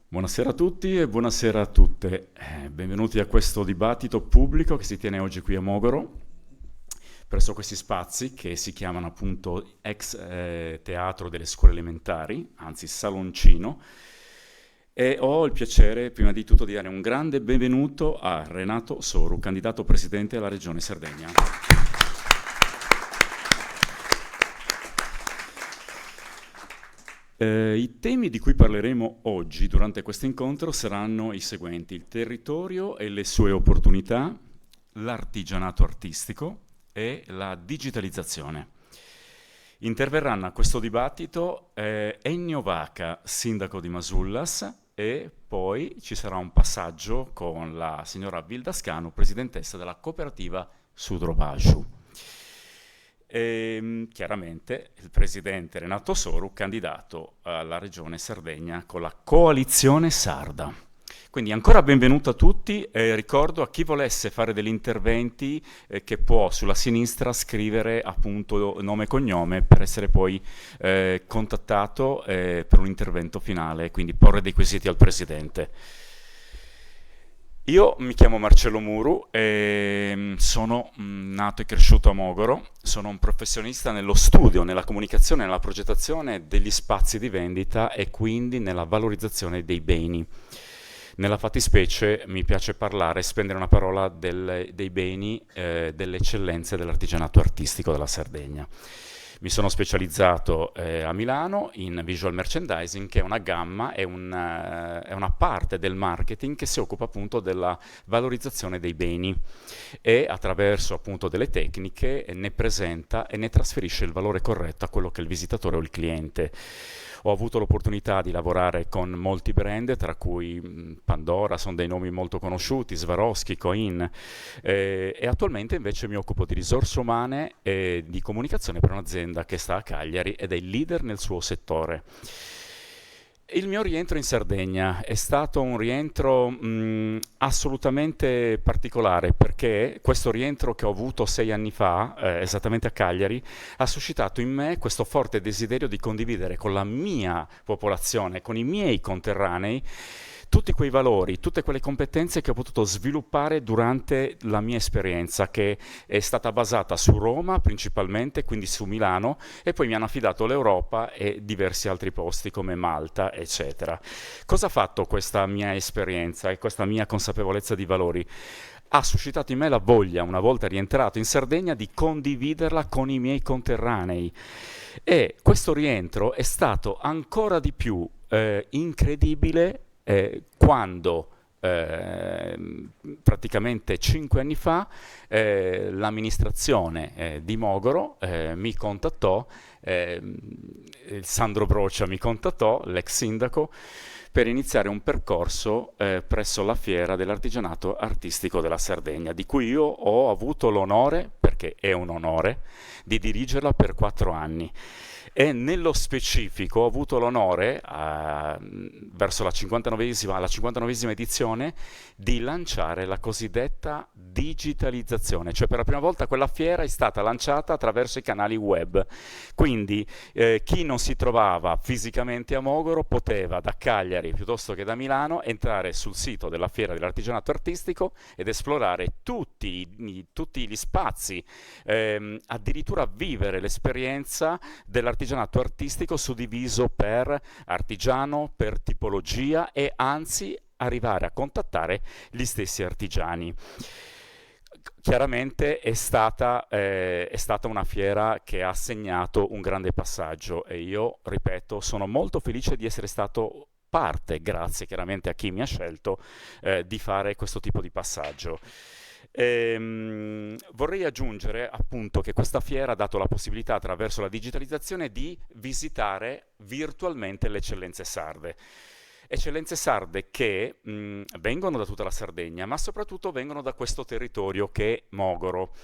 Buonasera a tutti e buonasera a tutte. Benvenuti a questo dibattito pubblico che si tiene oggi qui a Mogoro, presso questi spazi che si chiamano appunto ex teatro delle scuole elementari, anzi saloncino, e ho il piacere prima di tutto di dare un grande benvenuto a Renato Soru, candidato presidente alla Regione Sardegna. I temi di cui parleremo oggi durante questo incontro saranno i seguenti: il territorio e le sue opportunità, l'artigianato artistico e la digitalizzazione. Interverranno a questo dibattito Ennio Vaca, sindaco di Masullas, e poi ci sarà un passaggio con la signora Vildascanu, presidentessa della cooperativa Sudrovaju. E chiaramente il presidente Renato Soru, candidato alla Regione Sardegna con la coalizione sarda. Quindi ancora benvenuto a tutti e ricordo a chi volesse fare degli interventi che può sulla sinistra scrivere appunto nome e cognome per essere poi contattato per un intervento finale, quindi porre dei quesiti al presidente. Io mi chiamo Marcello Muru e sono nato e cresciuto a Mogoro, sono un professionista nello studio, nella comunicazione, nella progettazione degli spazi di vendita e quindi nella valorizzazione dei beni. Nella fattispecie mi piace parlare e spendere una parola dei beni, delle eccellenze dell'artigianato artistico della Sardegna. Mi sono specializzato a Milano in visual merchandising, che è una gamma, è una parte del marketing che si occupa appunto della valorizzazione dei beni e attraverso appunto delle tecniche ne presenta e ne trasferisce il valore corretto a quello che è il visitatore o il cliente. Ho avuto l'opportunità di lavorare con molti brand, tra cui Pandora, sono dei nomi molto conosciuti, Swarovski, Coin, e attualmente invece mi occupo di risorse umane e di comunicazione per un'azienda che sta a Cagliari ed è il leader nel suo settore. Il mio rientro in Sardegna è stato un rientro assolutamente particolare, perché questo rientro che ho avuto 6 anni fa, esattamente a Cagliari, ha suscitato in me questo forte desiderio di condividere con la mia popolazione, con i miei conterranei, tutti quei valori, tutte quelle competenze che ho potuto sviluppare durante la mia esperienza, che è stata basata su Roma principalmente, quindi su Milano, e poi mi hanno affidato l'Europa e diversi altri posti come Malta, eccetera. Cosa ha fatto questa mia esperienza e questa mia consapevolezza di valori? Ha suscitato in me la voglia, una volta rientrato in Sardegna, di condividerla con i miei conterranei. E questo rientro è stato ancora di più incredibile quando praticamente 5 anni fa l'amministrazione di Mogoro mi contattò, Sandro Brocia mi contattò, l'ex sindaco, per iniziare un percorso presso la Fiera dell'Artigianato Artistico della Sardegna, di cui io ho avuto l'onore, perché è un onore, di dirigerla per 4 anni. E nello specifico ho avuto l'onore, verso la 59esima edizione, di lanciare la cosiddetta digitalizzazione, cioè per la prima volta quella fiera è stata lanciata attraverso i canali web. Quindi chi non si trovava fisicamente a Mogoro poteva da Cagliari piuttosto che da Milano entrare sul sito della Fiera dell'Artigianato Artistico ed esplorare tutti gli spazi, addirittura vivere l'esperienza dell'artigianato artistico suddiviso per artigiano, per tipologia e anzi arrivare a contattare gli stessi artigiani. Chiaramente è stata una fiera che ha segnato un grande passaggio e io, ripeto, sono molto felice di essere stato parte, grazie chiaramente a chi mi ha scelto, di fare questo tipo di passaggio. Vorrei aggiungere appunto che questa fiera ha dato la possibilità attraverso la digitalizzazione di visitare virtualmente le eccellenze sarde. Eccellenze sarde che vengono da tutta la Sardegna, ma soprattutto vengono da questo territorio che è Mogoro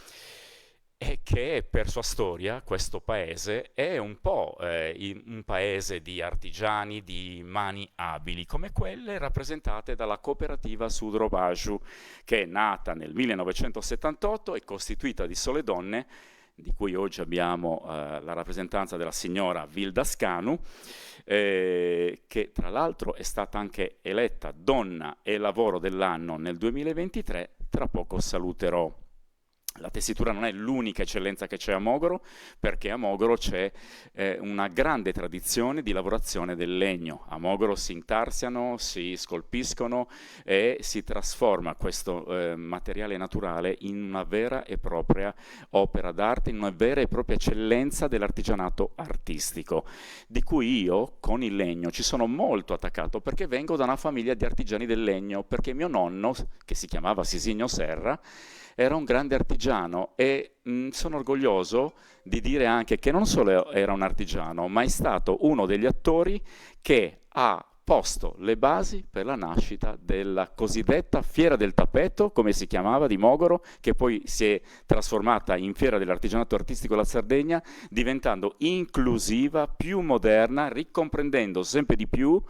e che per sua storia questo paese è un po' un paese di artigiani, di mani abili, come quelle rappresentate dalla cooperativa Sudrovaju, che è nata nel 1978 e costituita di sole donne di cui oggi abbiamo la rappresentanza della signora Vilda Scanu, che tra l'altro è stata anche eletta donna e lavoro dell'anno nel 2023, tra poco saluterò. La tessitura non è l'unica eccellenza che c'è a Mogoro, perché a Mogoro c'è una grande tradizione di lavorazione del legno. A Mogoro si intarsiano, si scolpiscono e si trasforma questo materiale naturale in una vera e propria opera d'arte, in una vera e propria eccellenza dell'artigianato artistico, di cui io con il legno ci sono molto attaccato, perché vengo da una famiglia di artigiani del legno, perché mio nonno, che si chiamava Sisinio Serra, era un grande artigiano e sono orgoglioso di dire anche che non solo era un artigiano, ma è stato uno degli attori che ha posto le basi per la nascita della cosiddetta Fiera del Tappeto, come si chiamava, di Mogoro, che poi si è trasformata in Fiera dell'Artigianato Artistico della Sardegna, diventando inclusiva, più moderna, ricomprendendo sempre di più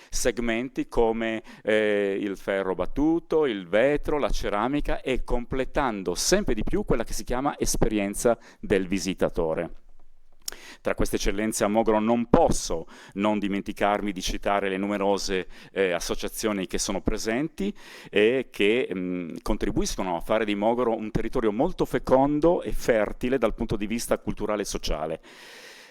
segmenti come il ferro battuto, il vetro, la ceramica e completando sempre di più quella che si chiama esperienza del visitatore. Tra queste eccellenze a Mogoro non posso non dimenticarmi di citare le numerose associazioni che sono presenti e che contribuiscono a fare di Mogoro un territorio molto fecondo e fertile dal punto di vista culturale e sociale.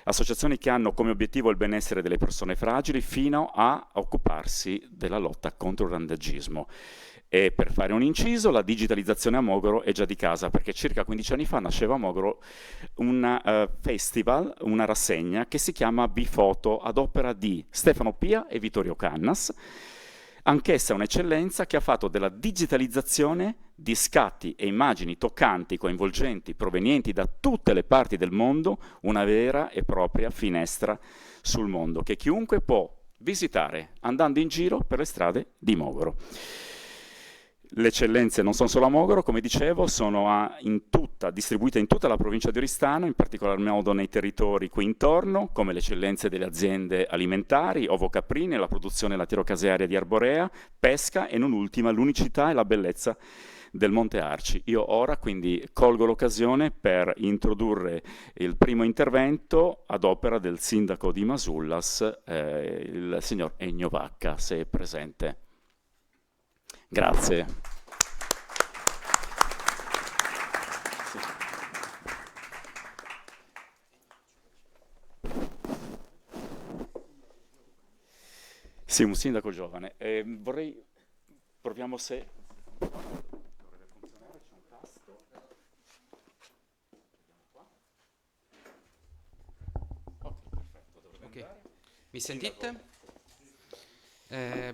Associazioni che hanno come obiettivo il benessere delle persone fragili fino a occuparsi della lotta contro il randagismo. E per fare un inciso, la digitalizzazione a Mogoro è già di casa, perché circa 15 anni fa nasceva a Mogoro un festival, una rassegna che si chiama Bifoto, ad opera di Stefano Pia e Vittorio Cannas, anch'essa un'eccellenza che ha fatto della digitalizzazione di scatti e immagini toccanti, coinvolgenti, provenienti da tutte le parti del mondo, una vera e propria finestra sul mondo, che chiunque può visitare andando in giro per le strade di Mogoro. Le eccellenze non sono solo a Mogoro, come dicevo, sono distribuite in tutta la provincia di Oristano, in particolar modo nei territori qui intorno, come le eccellenze delle aziende alimentari, ovocaprine, la produzione lattiero-casearia di Arborea, pesca e non ultima l'unicità e la bellezza del Monte Arci. Io ora quindi colgo l'occasione per introdurre il primo intervento ad opera del sindaco di Masullas, il signor Ennio Vacca, se è presente. Grazie. Sì, un sindaco giovane. Proviamo se... Dovrebbe funzionare, c'è un tasto. Ok, perfetto, dovrebbe andare. Mi sentite?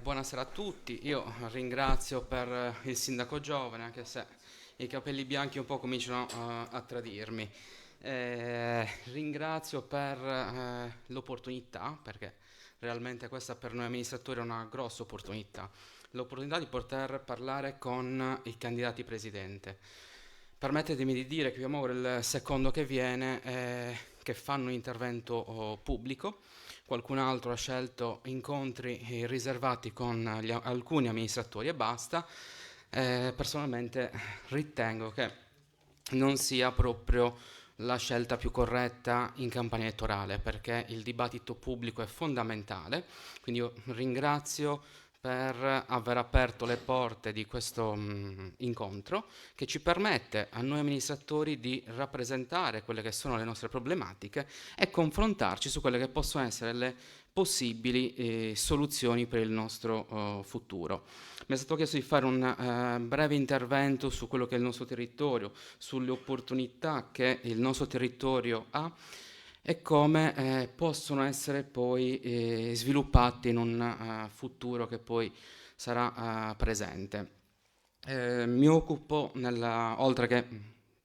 Buonasera a tutti, io ringrazio per il sindaco giovane, anche se i capelli bianchi un po' cominciano a tradirmi. Ringrazio per l'opportunità, perché realmente questa per noi amministratori è una grossa opportunità, l'opportunità di poter parlare con i candidati presidente. Permettetemi di dire che abbiamo ora il secondo che viene, che fanno un intervento pubblico. Qualcun altro ha scelto incontri riservati con alcuni amministratori e basta. Personalmente ritengo che non sia proprio la scelta più corretta in campagna elettorale, perché il dibattito pubblico è fondamentale. Quindi io ringrazio per aver aperto le porte di questo incontro, che ci permette a noi amministratori di rappresentare quelle che sono le nostre problematiche e confrontarci su quelle che possono essere le possibili soluzioni per il nostro futuro. Mi è stato chiesto di fare un breve intervento su quello che è il nostro territorio, sulle opportunità che il nostro territorio ha e come possono essere poi sviluppati in un futuro che poi sarà presente. Mi occupo, oltre che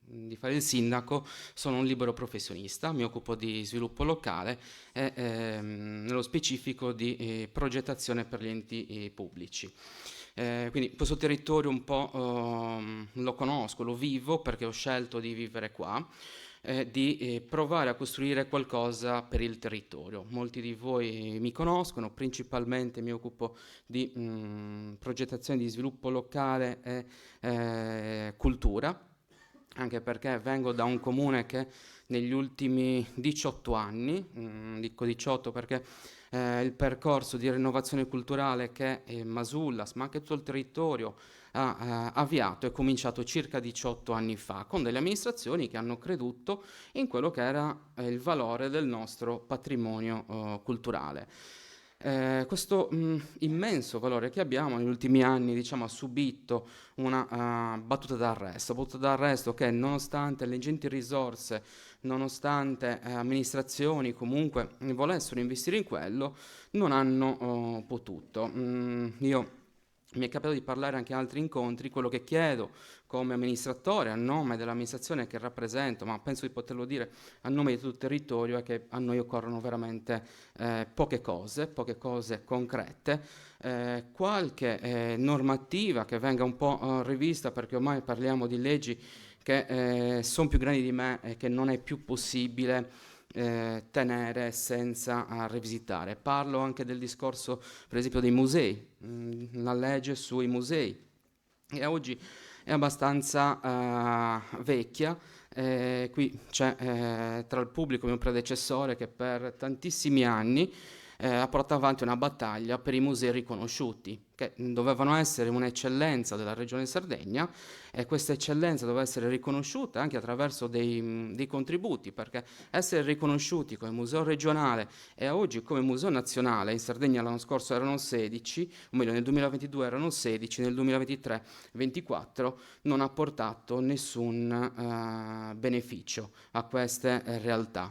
di fare il sindaco, sono un libero professionista, mi occupo di sviluppo locale e nello specifico di progettazione per gli enti pubblici. Quindi questo territorio un po' lo conosco, lo vivo perché ho scelto di vivere qua, di provare a costruire qualcosa per il territorio. Molti di voi mi conoscono, principalmente mi occupo di progettazione di sviluppo locale e cultura. anche perché vengo da un comune che negli ultimi 18 anni, dico 18 perché il percorso di rinnovazione culturale che Masullas, ma anche tutto il territorio ha avviato, è cominciato circa 18 anni fa, con delle amministrazioni che hanno creduto in quello che era il valore del nostro patrimonio culturale. Questo immenso valore che abbiamo negli ultimi anni, diciamo, ha subito una battuta d'arresto che nonostante le ingenti risorse, nonostante amministrazioni comunque volessero investire in quello, non hanno potuto. Io mi è capitato di parlare anche in altri incontri, quello che chiedo come amministratore a nome dell'amministrazione che rappresento, ma penso di poterlo dire a nome di tutto il territorio, è che a noi occorrono veramente poche cose concrete, qualche normativa che venga un po' rivista, perché ormai parliamo di leggi che sono più grandi di me e che non è più possibile tenere senza rivisitare. Parlo anche del discorso, per esempio, dei musei, la legge sui musei, e oggi è abbastanza vecchia. Qui c'è tra il pubblico mio predecessore che per tantissimi anni ha portato avanti una battaglia per i musei riconosciuti, che dovevano essere un'eccellenza della regione Sardegna, e questa eccellenza doveva essere riconosciuta anche attraverso dei contributi, perché essere riconosciuti come museo regionale e oggi come museo nazionale, in Sardegna l'anno scorso erano 16, o meglio nel 2022 erano 16, nel 2023 24, non ha portato nessun beneficio a queste realtà.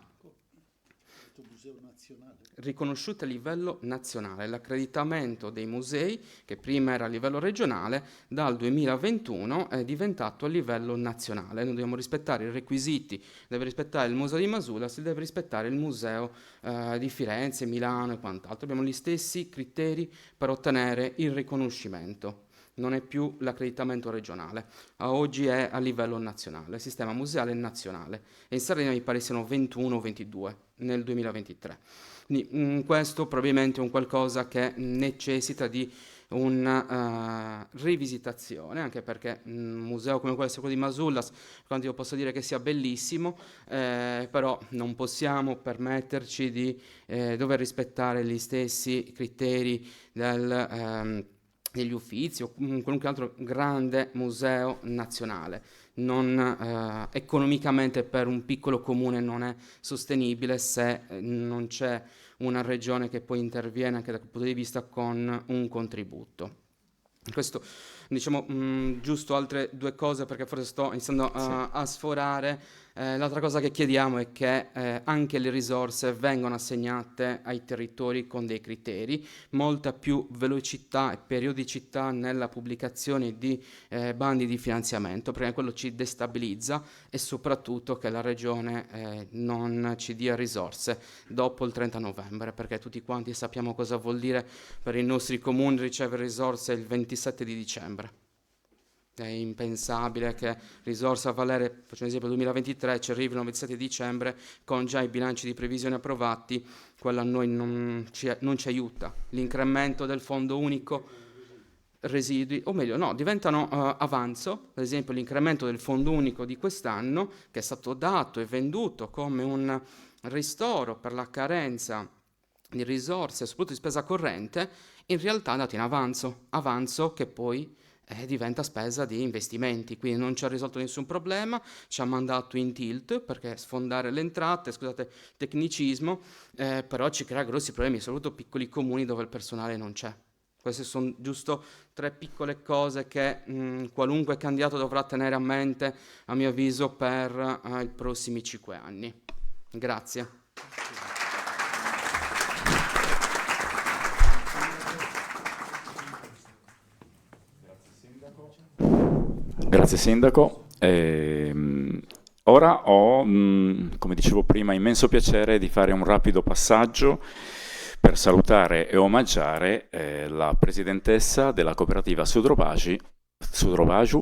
Riconosciute a livello nazionale, l'accreditamento dei musei, che prima era a livello regionale, dal 2021 è diventato a livello nazionale. Noi dobbiamo rispettare i requisiti, deve rispettare il museo di Masulla, si deve rispettare il museo di Firenze, Milano e quant'altro. Abbiamo gli stessi criteri per ottenere il riconoscimento. Non è più l'accreditamento regionale, a oggi è a livello nazionale, il sistema museale nazionale, e in Sardegna mi pare siano 21 o 22 nel 2023. Quindi, questo probabilmente è un qualcosa che necessita di una rivisitazione, anche perché un museo come quello di Masullas, quando io posso dire che sia bellissimo, però non possiamo permetterci di dover rispettare gli stessi criteri degli Uffizi o qualunque altro grande museo nazionale. Economicamente per un piccolo comune non è sostenibile se non c'è una regione che poi interviene anche dal punto di vista con un contributo. Questo, diciamo, giusto altre due cose, perché forse sto iniziando a sforare. L'altra cosa che chiediamo è che anche le risorse vengano assegnate ai territori con dei criteri, molta più velocità e periodicità nella pubblicazione di bandi di finanziamento, perché quello ci destabilizza, e soprattutto che la regione non ci dia risorse dopo il 30 novembre, perché tutti quanti sappiamo cosa vuol dire per i nostri comuni ricevere risorse il 27 di dicembre. È impensabile che risorse a valere, facciamo un esempio, 2023 ci arrivino il 27 dicembre con già i bilanci di previsione approvati. Quello a noi non ci aiuta. L'incremento del fondo unico residui, o meglio no, diventano avanzo. Ad esempio l'incremento del fondo unico di quest'anno, che è stato dato e venduto come un ristoro per la carenza di risorse, soprattutto di spesa corrente, in realtà è andato in avanzo che poi diventa spesa di investimenti, quindi non ci ha risolto nessun problema, ci ha mandato in tilt, perché sfondare le entrate, scusate il tecnicismo, però ci crea grossi problemi, soprattutto piccoli comuni dove il personale non c'è. Queste sono giusto 3 piccole cose che qualunque candidato dovrà tenere a mente, a mio avviso, per i prossimi 5 anni. Grazie. Grazie Sindaco. Ora ho, come dicevo prima, immenso piacere di fare un rapido passaggio per salutare e omaggiare la presidentessa della cooperativa Sudrovaju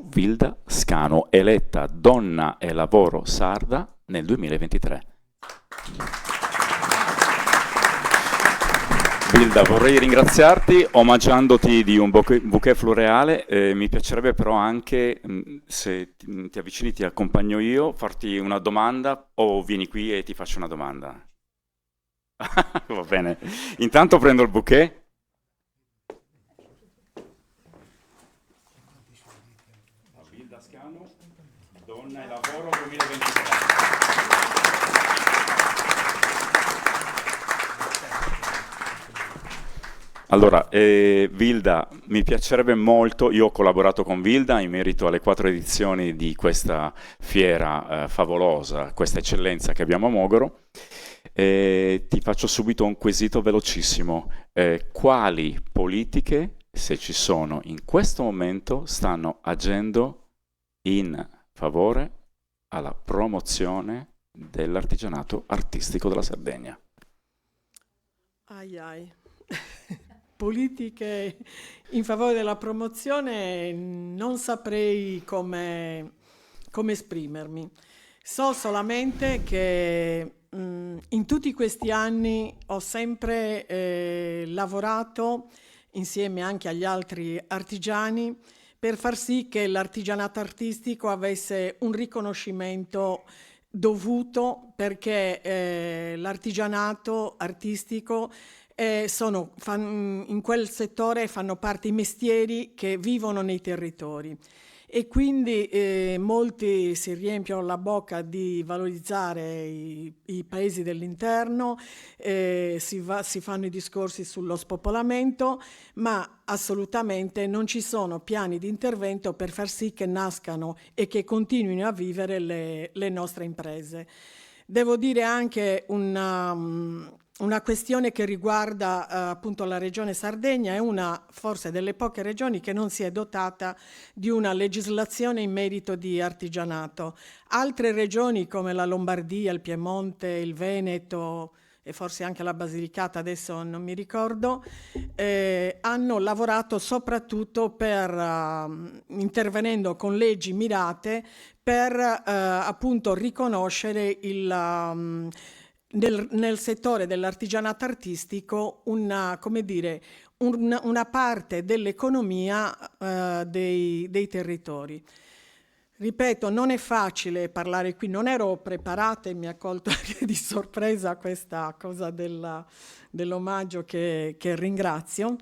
Vilda Scano, eletta Donna e Lavoro Sarda nel 2023. Vilda, vorrei ringraziarti omaggiandoti di un bouquet floreale, mi piacerebbe però anche, se ti avvicini ti accompagno io, farti una domanda o vieni qui e ti faccio una domanda. Va bene, intanto prendo il bouquet. Vilda Scanu, Donna e Lavoro 2023. Allora, Vilda, mi piacerebbe molto, io ho collaborato con Vilda in merito alle 4 edizioni di questa fiera favolosa, questa eccellenza che abbiamo a Mogoro. Ti faccio subito un quesito velocissimo. Quali politiche, se ci sono in questo momento, stanno agendo in favore alla promozione dell'artigianato artistico della Sardegna? Ai ai. Politiche in favore della promozione non saprei come esprimermi. So solamente che in tutti questi anni ho sempre lavorato insieme anche agli altri artigiani per far sì che l'artigianato artistico avesse un riconoscimento dovuto, perché l'artigianato artistico in quel settore fanno parte i mestieri che vivono nei territori, e quindi molti si riempiono la bocca di valorizzare i paesi dell'interno, si fanno i discorsi sullo spopolamento, ma assolutamente non ci sono piani di intervento per far sì che nascano e che continuino a vivere le nostre imprese. Devo dire anche una questione che riguarda appunto la regione Sardegna. È una forse delle poche regioni che non si è dotata di una legislazione in merito di artigianato. Altre regioni come la Lombardia, il Piemonte, il Veneto e forse anche la Basilicata, adesso non mi ricordo, hanno lavorato soprattutto intervenendo con leggi mirate per appunto riconoscere nel settore dell'artigianato artistico una parte dell'economia dei territori. Ripeto, non è facile parlare qui, non ero preparata e mi ha colto anche di sorpresa questa cosa dell'omaggio che ringrazio,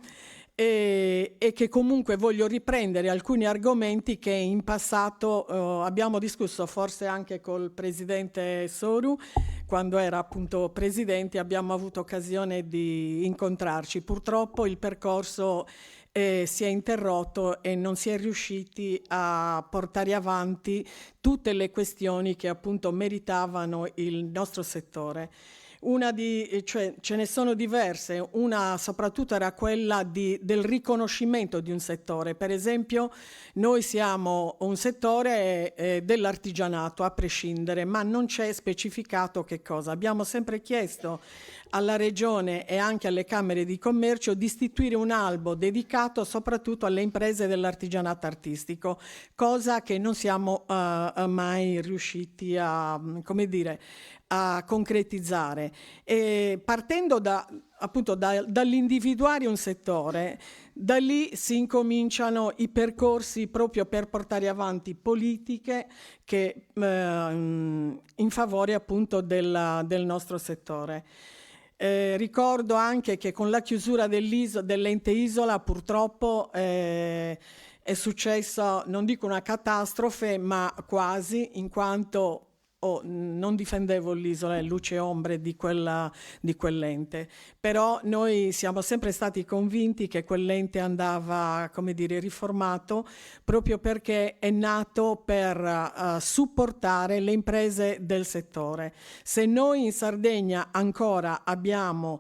e che comunque voglio riprendere alcuni argomenti che in passato abbiamo discusso, forse anche col presidente Soru, quando era appunto presidente, abbiamo avuto occasione di incontrarci. Purtroppo il percorso si è interrotto e non si è riusciti a portare avanti tutte le questioni che appunto meritavano il nostro settore. Ce ne sono diverse, una soprattutto era quella del riconoscimento di un settore. Per esempio, noi siamo un settore dell'artigianato a prescindere, ma non c'è specificato che cosa. Abbiamo sempre chiesto alla Regione e anche alle Camere di Commercio di istituire un albo dedicato soprattutto alle imprese dell'artigianato artistico, cosa che non siamo mai riusciti a concretizzare. E partendo appunto dall'individuare un settore, da lì si incominciano i percorsi proprio per portare avanti politiche che in favore appunto del nostro settore. Ricordo anche che con la chiusura dell'ente Isola purtroppo è successa, non dico una catastrofe, ma quasi, in quanto non difendevo l'Isola e luce e ombre di quell'ente, però noi siamo sempre stati convinti che quell'ente andava, riformato, proprio perché è nato per supportare le imprese del settore. Se noi in Sardegna ancora abbiamo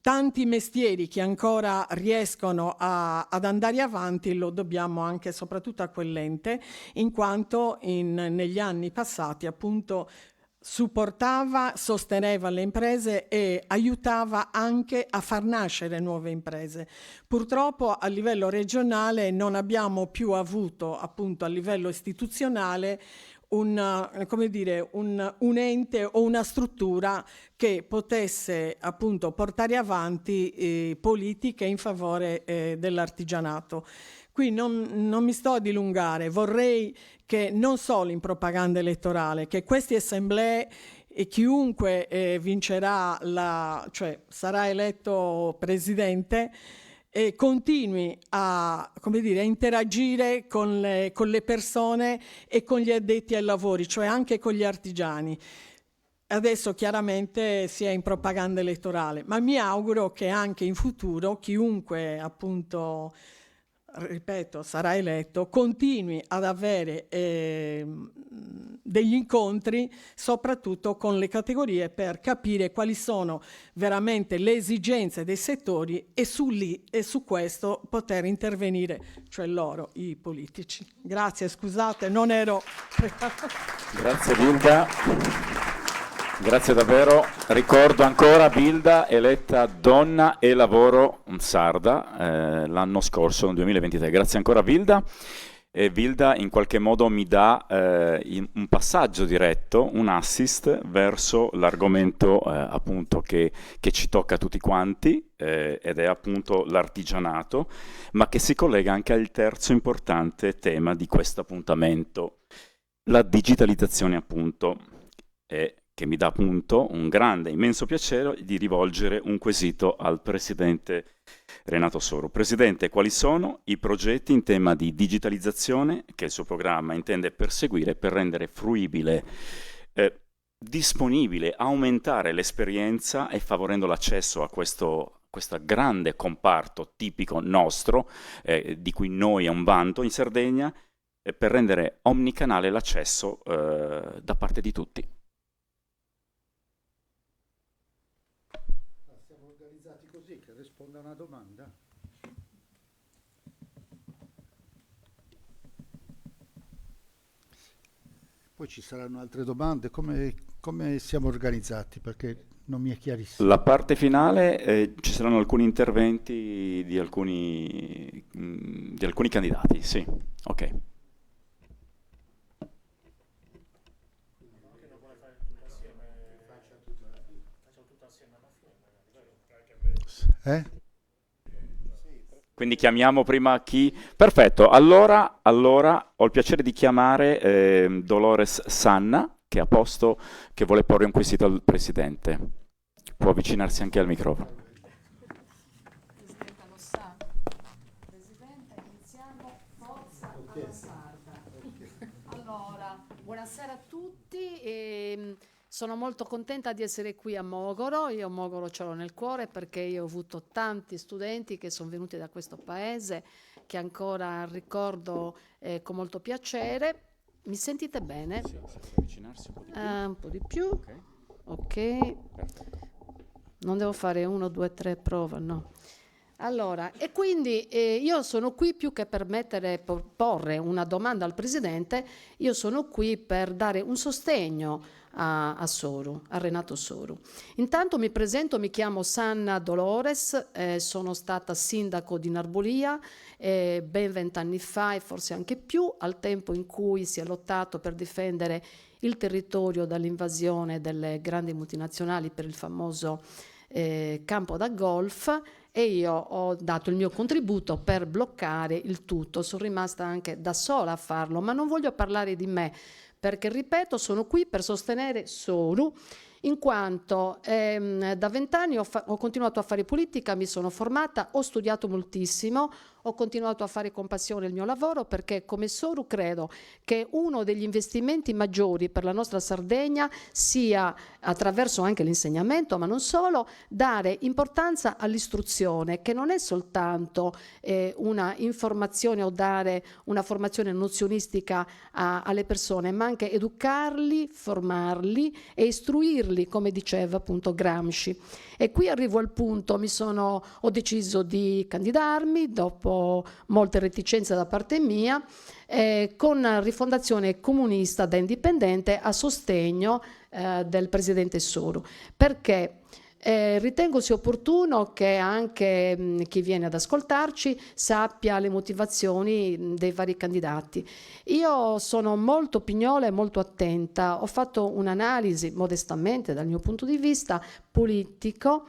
tanti mestieri che ancora riescono ad andare avanti, lo dobbiamo anche e soprattutto a quell'ente, in quanto negli anni passati appunto supportava, sosteneva le imprese e aiutava anche a far nascere nuove imprese. Purtroppo a livello regionale non abbiamo più avuto, appunto a livello istituzionale, come dire, un ente o una struttura che potesse appunto portare avanti politiche in favore dell'artigianato. Qui non mi sto a dilungare, vorrei che non solo in propaganda elettorale, che queste assemblee e chiunque vincerà, cioè sarà eletto presidente, continui a, come dire, a interagire con le persone e con gli addetti ai lavori, cioè anche con gli artigiani. Adesso chiaramente si è in propaganda elettorale, ma mi auguro che anche in futuro chiunque appunto, ripeto, sarà eletto, continui ad avere degli incontri soprattutto con le categorie per capire quali sono veramente le esigenze dei settori e su questo poter intervenire, cioè loro, i politici. Grazie, scusate, non ero Grazie Vilda. Grazie davvero. Ricordo ancora Vilda eletta donna e lavoro sarda l'anno scorso, nel 2023. Grazie ancora Vilda. Vilda in qualche modo mi dà un passaggio diretto, un assist verso l'argomento appunto che ci tocca a tutti quanti ed è appunto l'artigianato, ma che si collega anche al terzo importante tema di questo appuntamento, la digitalizzazione appunto. Che mi dà appunto un grande, immenso piacere di rivolgere un quesito al Presidente Renato Soru. Presidente, quali sono i progetti in tema di digitalizzazione che il suo programma intende perseguire per rendere fruibile, disponibile, aumentare l'esperienza e favorendo l'accesso a questo grande comparto tipico nostro, di cui noi è un vanto in Sardegna, per rendere omnicanale l'accesso da parte di tutti? Così che risponda a una domanda. Poi ci saranno altre domande. Come siamo organizzati? Perché non mi è chiarissimo. La parte finale ci saranno alcuni interventi di alcuni candidati, sì, ok. Quindi chiamiamo prima chi? Perfetto, allora ho il piacere di chiamare Dolores Sanna, che è a posto, che vuole porre un quesito al Presidente. Può avvicinarsi anche al microfono. Presidente lo sa. Presidente, iniziamo Forza alla Sarda. Allora, buonasera a tutti. Sono molto contenta di essere qui a Mogoro. Io Mogoro ce l'ho nel cuore perché io ho avuto tanti studenti che sono venuti da questo paese, che ancora ricordo con molto piacere. Mi sentite bene? Sì, se può avvicinarsi Un po' di più. Ok. Perfetto. Non devo fare 1, 2, 3 prova, no. Allora, e quindi io sono qui più che per porre una domanda al Presidente, io sono qui per dare un sostegno a Soru, a Renato Soru. Intanto mi presento, mi chiamo Sanna Dolores, sono stata sindaco di Narbolia ben 20 anni fa e forse anche più, al tempo in cui si è lottato per difendere il territorio dall'invasione delle grandi multinazionali per il famoso campo da golf, e io ho dato il mio contributo per bloccare il tutto. Sono rimasta anche da sola a farlo, ma non voglio parlare di me perché, ripeto, sono qui per sostenere Soru, in quanto da 20 anni ho continuato a fare politica, mi sono formata, ho studiato moltissimo, ho continuato a fare con passione il mio lavoro, perché come Soru credo che uno degli investimenti maggiori per la nostra Sardegna sia, attraverso anche l'insegnamento, ma non solo, dare importanza all'istruzione, che non è soltanto una informazione o dare una formazione nozionistica alle persone, ma anche educarli, formarli e istruirli, come diceva appunto Gramsci. E qui arrivo al punto, ho deciso di candidarmi dopo molte reticenze da parte mia, con Rifondazione Comunista da Indipendente a sostegno del Presidente Soru. Perché ritengo sia opportuno che anche chi viene ad ascoltarci sappia le motivazioni dei vari candidati. Io sono molto pignola e molto attenta, ho fatto un'analisi modestamente dal mio punto di vista politico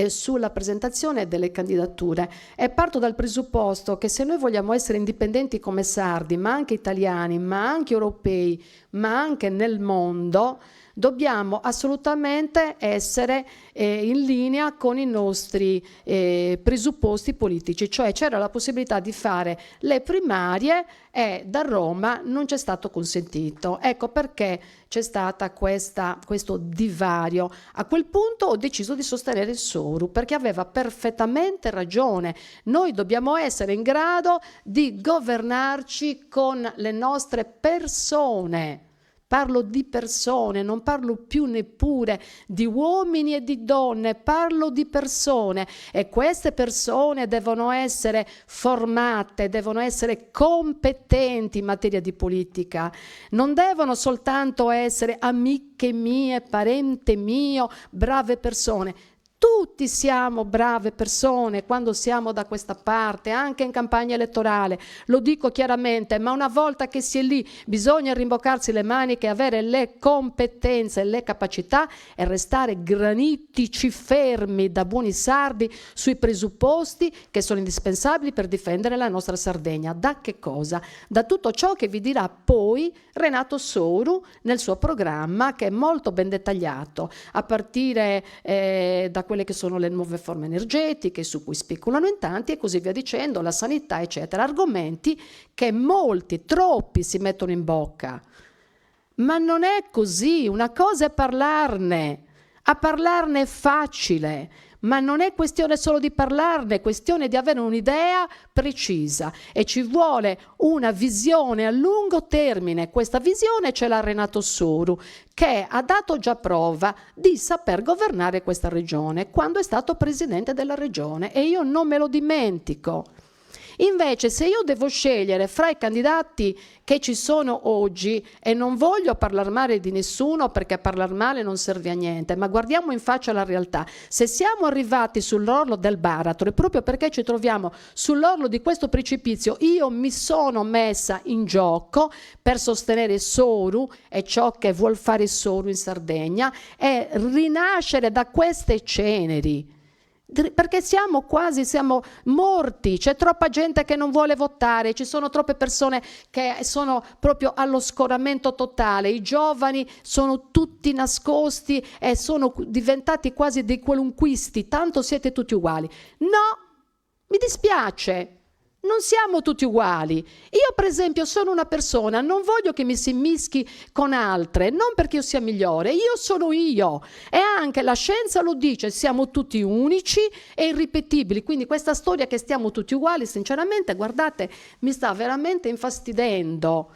sulla presentazione delle candidature e parto dal presupposto che se noi vogliamo essere indipendenti come sardi, ma anche italiani, ma anche europei, ma anche nel mondo, dobbiamo assolutamente essere in linea con i nostri presupposti politici, cioè c'era la possibilità di fare le primarie e da Roma non c'è stato consentito. Ecco perché c'è stata questo divario. A quel punto ho deciso di sostenere Soru perché aveva perfettamente ragione. Noi dobbiamo essere in grado di governarci con le nostre persone. Parlo di persone, non parlo più neppure di uomini e di donne, parlo di persone e queste persone devono essere formate, devono essere competenti in materia di politica, non devono soltanto essere amiche mie, parente mio, brave persone. Tutti siamo brave persone quando siamo da questa parte, anche in campagna elettorale, lo dico chiaramente, ma una volta che si è lì bisogna rimboccarsi le maniche, avere le competenze e le capacità e restare granitici fermi da buoni sardi sui presupposti che sono indispensabili per difendere la nostra Sardegna. Da che cosa? Da tutto ciò che vi dirà poi Renato Soru nel suo programma, che è molto ben dettagliato, a partire da quelle che sono le nuove forme energetiche su cui speculano in tanti e così via dicendo, la sanità eccetera, argomenti che molti, troppi si mettono in bocca. Ma non è così, una cosa è parlarne, a parlarne è facile, ma non è questione solo di parlarne, è questione di avere un'idea precisa e ci vuole una visione a lungo termine. Questa visione ce l'ha Renato Soru, che ha dato già prova di saper governare questa regione quando è stato presidente della regione e io non me lo dimentico. Invece se io devo scegliere fra i candidati che ci sono oggi, e non voglio parlare male di nessuno perché parlare male non serve a niente, ma guardiamo in faccia la realtà, se siamo arrivati sull'orlo del baratro e proprio perché ci troviamo sull'orlo di questo precipizio, io mi sono messa in gioco per sostenere Soru e ciò che vuol fare Soru in Sardegna e rinascere da queste ceneri. Perché siamo morti, c'è troppa gente che non vuole votare, ci sono troppe persone che sono proprio allo scoramento totale, i giovani sono tutti nascosti e sono diventati quasi dei qualunquisti, tanto siete tutti uguali. No, mi dispiace. Non siamo tutti uguali. Io per esempio sono una persona, non voglio che mi si mischi con altre, non perché io sia migliore, io sono io. E anche la scienza lo dice, siamo tutti unici e irripetibili. Quindi questa storia che stiamo tutti uguali, sinceramente, guardate, mi sta veramente infastidendo.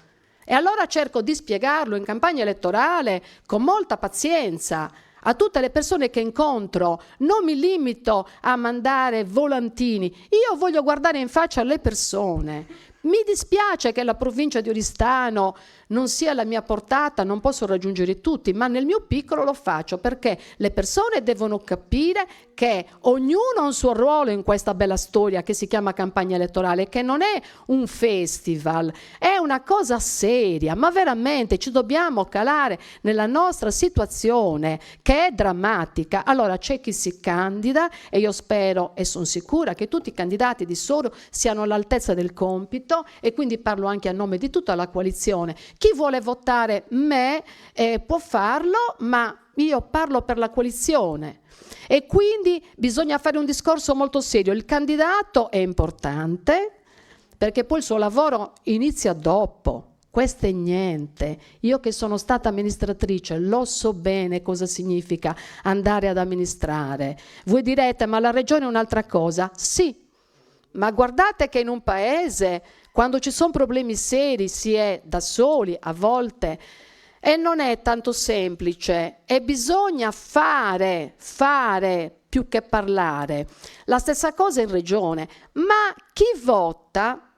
E allora cerco di spiegarlo in campagna elettorale con molta pazienza. A tutte le persone che incontro non mi limito a mandare volantini, io voglio guardare in faccia le persone. Mi dispiace che la provincia di Oristano non sia alla mia portata, non posso raggiungere tutti, ma nel mio piccolo lo faccio perché le persone devono capire che ognuno ha un suo ruolo in questa bella storia che si chiama campagna elettorale, che non è un festival, è una cosa seria, ma veramente ci dobbiamo calare nella nostra situazione che è drammatica. Allora c'è chi si candida e io spero e sono sicura che tutti i candidati di Soru siano all'altezza del compito e quindi parlo anche a nome di tutta la coalizione. Chi vuole votare me può farlo, ma io parlo per la coalizione e quindi bisogna fare un discorso molto serio. Il candidato è importante perché poi il suo lavoro inizia dopo. Questo è niente. Io che sono stata amministratrice lo so bene cosa significa andare ad amministrare. Voi direte, ma la regione è un'altra cosa? Sì, ma guardate che in un paese, quando ci sono problemi seri, si è da soli a volte e non è tanto semplice e bisogna fare più che parlare. La stessa cosa in regione, ma chi vota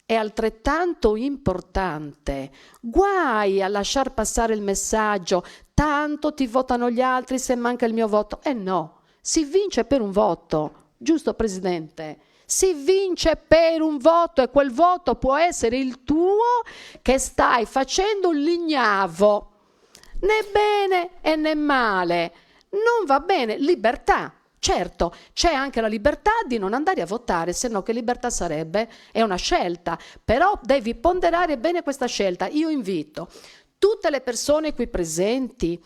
è altrettanto importante. Guai a lasciar passare il messaggio, tanto ti votano gli altri se manca il mio voto. No, si vince per un voto, giusto Presidente? Si vince per un voto e quel voto può essere il tuo che stai facendo un lignavo, né bene e né male. Non va bene, libertà. Certo, c'è anche la libertà di non andare a votare, se no che libertà sarebbe? È una scelta, però devi ponderare bene questa scelta. Io invito tutte le persone qui presenti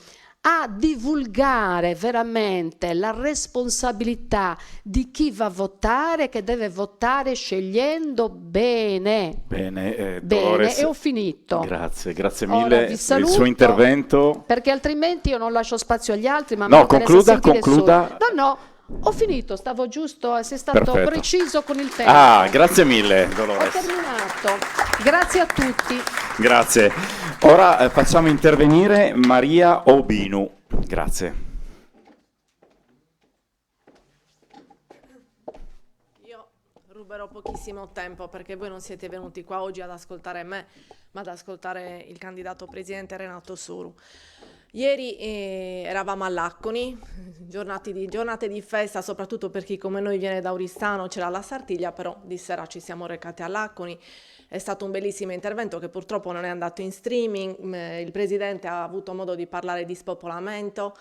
a divulgare veramente la responsabilità di chi va a votare, che deve votare scegliendo bene. Bene, Bene, Dolores, e ho finito. grazie Ora mille vi per il saluto, suo intervento. perché altrimenti io non lascio spazio agli altri, ma No, mi interessa sentire concluda. solo. No, ho finito, stavo giusto, sei stato Perfetto. preciso con il tempo. Grazie mille, Ho Dolores. terminato. Grazie a tutti. Grazie. Ora facciamo intervenire Maria Obinu. Grazie. Io ruberò pochissimo tempo perché voi non siete venuti qua oggi ad ascoltare me, ma ad ascoltare il candidato presidente Renato Soru. Ieri eravamo all'Acconi, giornate di festa, soprattutto per chi come noi viene da Oristano, c'era la Sartiglia, però di sera ci siamo recati all'Acconi. È stato un bellissimo intervento che purtroppo non è andato in streaming. Il Presidente ha avuto modo di parlare di spopolamento,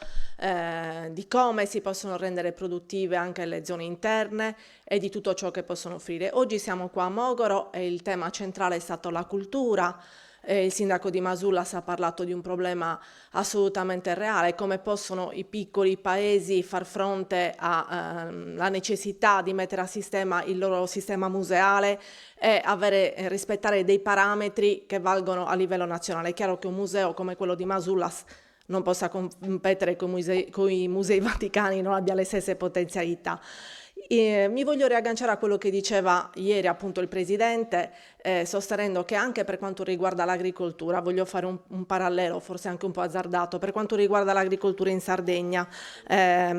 di come si possono rendere produttive anche le zone interne e di tutto ciò che possono offrire. Oggi siamo qua a Mogoro e il tema centrale è stato la cultura. Il sindaco di Masullas ha parlato di un problema assolutamente reale, come possono i piccoli paesi far fronte alla necessità di mettere a sistema il loro sistema museale e rispettare dei parametri che valgono a livello nazionale. È chiaro che un museo come quello di Masullas non possa competere con i musei vaticani, non abbia le stesse potenzialità. Mi voglio riagganciare a quello che diceva ieri appunto il Presidente, sostenendo che anche per quanto riguarda l'agricoltura, voglio fare un parallelo forse anche un po' azzardato, per quanto riguarda l'agricoltura in Sardegna, è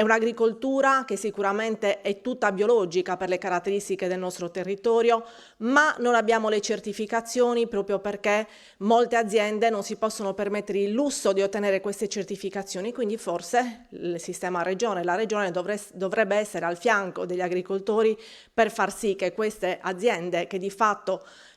un'agricoltura che sicuramente è tutta biologica per le caratteristiche del nostro territorio, ma non abbiamo le certificazioni proprio perché molte aziende non si possono permettere il lusso di ottenere queste certificazioni, quindi forse il sistema regione, la regione dovrebbe essere al fianco degli agricoltori per far sì che queste aziende che di fatto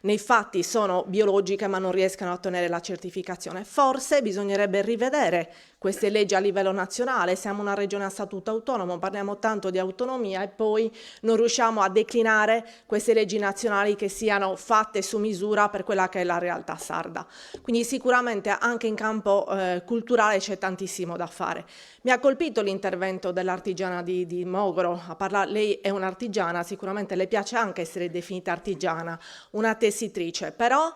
nei fatti sono biologiche ma non riescano a ottenere la certificazione. Forse bisognerebbe rivedere queste leggi a livello nazionale. Siamo una regione a statuto autonomo, parliamo tanto di autonomia e poi non riusciamo a declinare queste leggi nazionali che siano fatte su misura per quella che è la realtà sarda. Quindi sicuramente anche in campo culturale c'è tantissimo da fare. Mi ha colpito l'intervento dell'artigiana di Mogoro. Lei è un'artigiana, sicuramente le piace anche essere definita artigiana, una tessitrice, però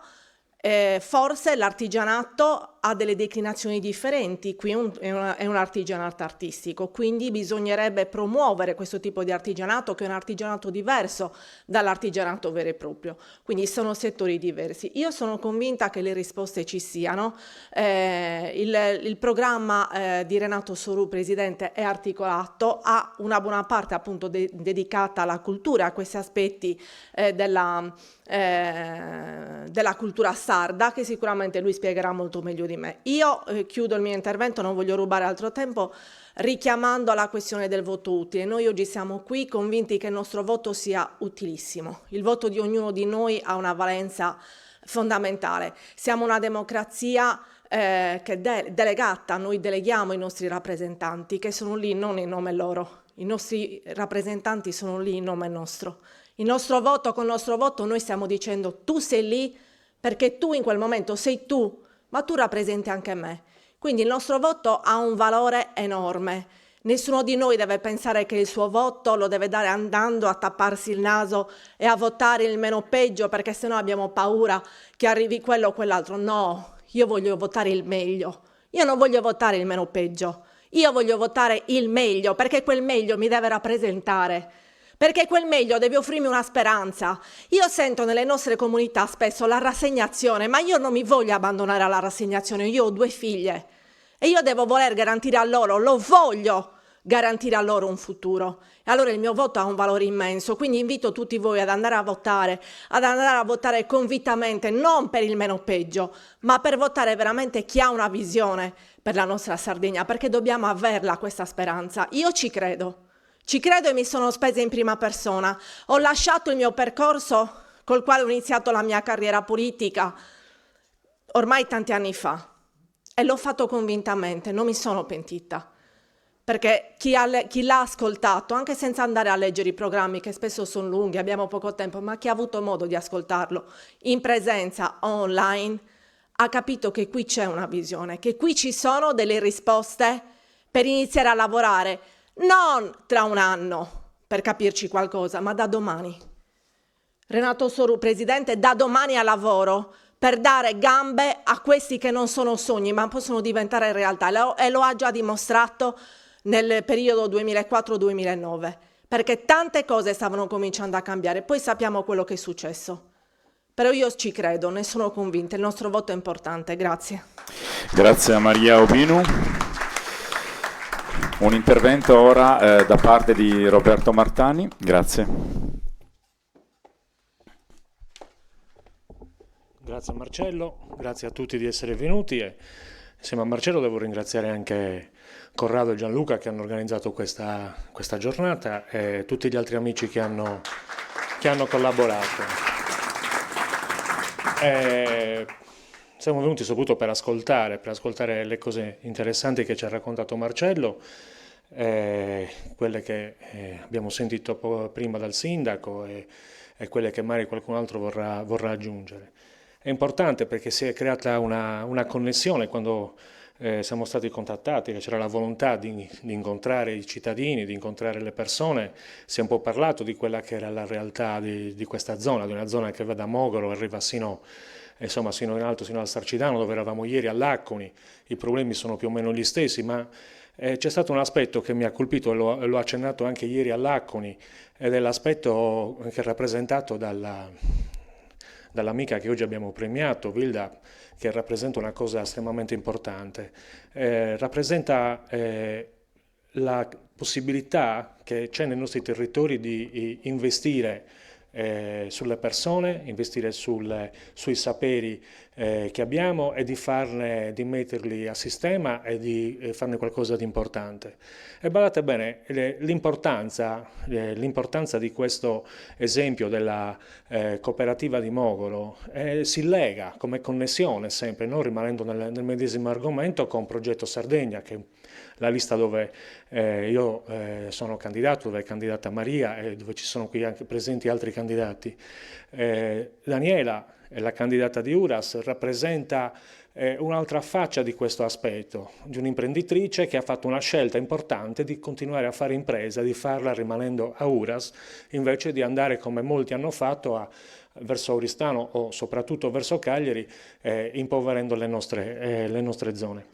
forse l'artigianato ha delle declinazioni differenti, qui è un artigianato artistico, quindi bisognerebbe promuovere questo tipo di artigianato che è un artigianato diverso dall'artigianato vero e proprio, quindi sono settori diversi. Io sono convinta che le risposte ci siano, il programma di Renato Soru, Presidente, è articolato, ha una buona parte appunto dedicata alla cultura, a questi aspetti della cultura sarda che sicuramente lui spiegherà molto meglio di me. Io chiudo il mio intervento, non voglio rubare altro tempo, richiamando alla questione del voto utile. Noi oggi siamo qui convinti che il nostro voto sia utilissimo. Il voto di ognuno di noi ha una valenza fondamentale. Siamo una democrazia che è delegata, noi deleghiamo i nostri rappresentanti che sono lì non in nome loro, i nostri rappresentanti sono lì in nome nostro. Il nostro voto, con il nostro voto noi stiamo dicendo tu sei lì perché tu in quel momento sei tu, ma tu rappresenti anche me. Quindi il nostro voto ha un valore enorme. Nessuno di noi deve pensare che il suo voto lo deve dare andando a tapparsi il naso e a votare il meno peggio perché sennò abbiamo paura che arrivi quello o quell'altro. No, io voglio votare il meglio. Io non voglio votare il meno peggio. Io voglio votare il meglio perché quel meglio mi deve rappresentare. Perché quel meglio deve offrirmi una speranza. Io sento nelle nostre comunità spesso la rassegnazione, ma io non mi voglio abbandonare alla rassegnazione, io ho 2 figlie e io devo voler garantire a loro, lo voglio garantire a loro un futuro. E allora il mio voto ha un valore immenso, quindi invito tutti voi ad andare a votare convintamente, non per il meno peggio, ma per votare veramente chi ha una visione per la nostra Sardegna, perché dobbiamo averla questa speranza. Io ci credo e mi sono spesa in prima persona. Ho lasciato il mio percorso col quale ho iniziato la mia carriera politica ormai tanti anni fa e l'ho fatto convintamente, non mi sono pentita. Perché chi l'ha ascoltato, anche senza andare a leggere i programmi, che spesso sono lunghi, abbiamo poco tempo, ma chi ha avuto modo di ascoltarlo in presenza online, ha capito che qui c'è una visione, che qui ci sono delle risposte per iniziare a lavorare, non tra un anno, per capirci qualcosa, ma da domani. Renato Soru, Presidente, da domani a lavoro per dare gambe a questi che non sono sogni, ma possono diventare realtà, e lo ha già dimostrato nel periodo 2004-2009, perché tante cose stavano cominciando a cambiare, poi sappiamo quello che è successo. Però io ci credo, ne sono convinta, il nostro voto è importante, grazie. Grazie a Maria Obinu. Un intervento ora da parte di Roberto Martani, grazie. Grazie a Marcello, grazie a tutti di essere venuti e insieme a Marcello devo ringraziare anche Corrado e Gianluca che hanno organizzato questa giornata e tutti gli altri amici che hanno collaborato. Siamo venuti soprattutto per ascoltare le cose interessanti che ci ha raccontato Marcello, quelle che abbiamo sentito prima dal sindaco e quelle che magari qualcun altro vorrà aggiungere. È importante perché si è creata una connessione quando siamo stati contattati, che c'era la volontà di incontrare i cittadini, di incontrare le persone. Si è un po' parlato di quella che era la realtà di questa zona, di una zona che va da Mogoro e arriva sino in alto, sino al Sarcidano, dove eravamo ieri all'Acconi. I problemi sono più o meno gli stessi, ma c'è stato un aspetto che mi ha colpito e l'ho accennato anche ieri all'Acconi, ed è l'aspetto che è rappresentato dall'amica che oggi abbiamo premiato, Vilda, che rappresenta una cosa estremamente importante. Rappresenta la possibilità che c'è nei nostri territori di investire sulle persone, investire sui saperi che abbiamo e di metterli a sistema e di farne qualcosa di importante. E badate bene, l'importanza di questo esempio della cooperativa di Mogoro si lega come connessione sempre, non rimanendo nel medesimo argomento, con Progetto Sardegna, che la lista dove io sono candidato, dove è candidata Maria e dove ci sono qui anche presenti altri candidati. Daniela, la candidata di Uras, rappresenta un'altra faccia di questo aspetto, di un'imprenditrice che ha fatto una scelta importante di continuare a fare impresa, di farla rimanendo a Uras, invece di andare come molti hanno fatto verso Oristano o soprattutto verso Cagliari, impoverendo le nostre zone.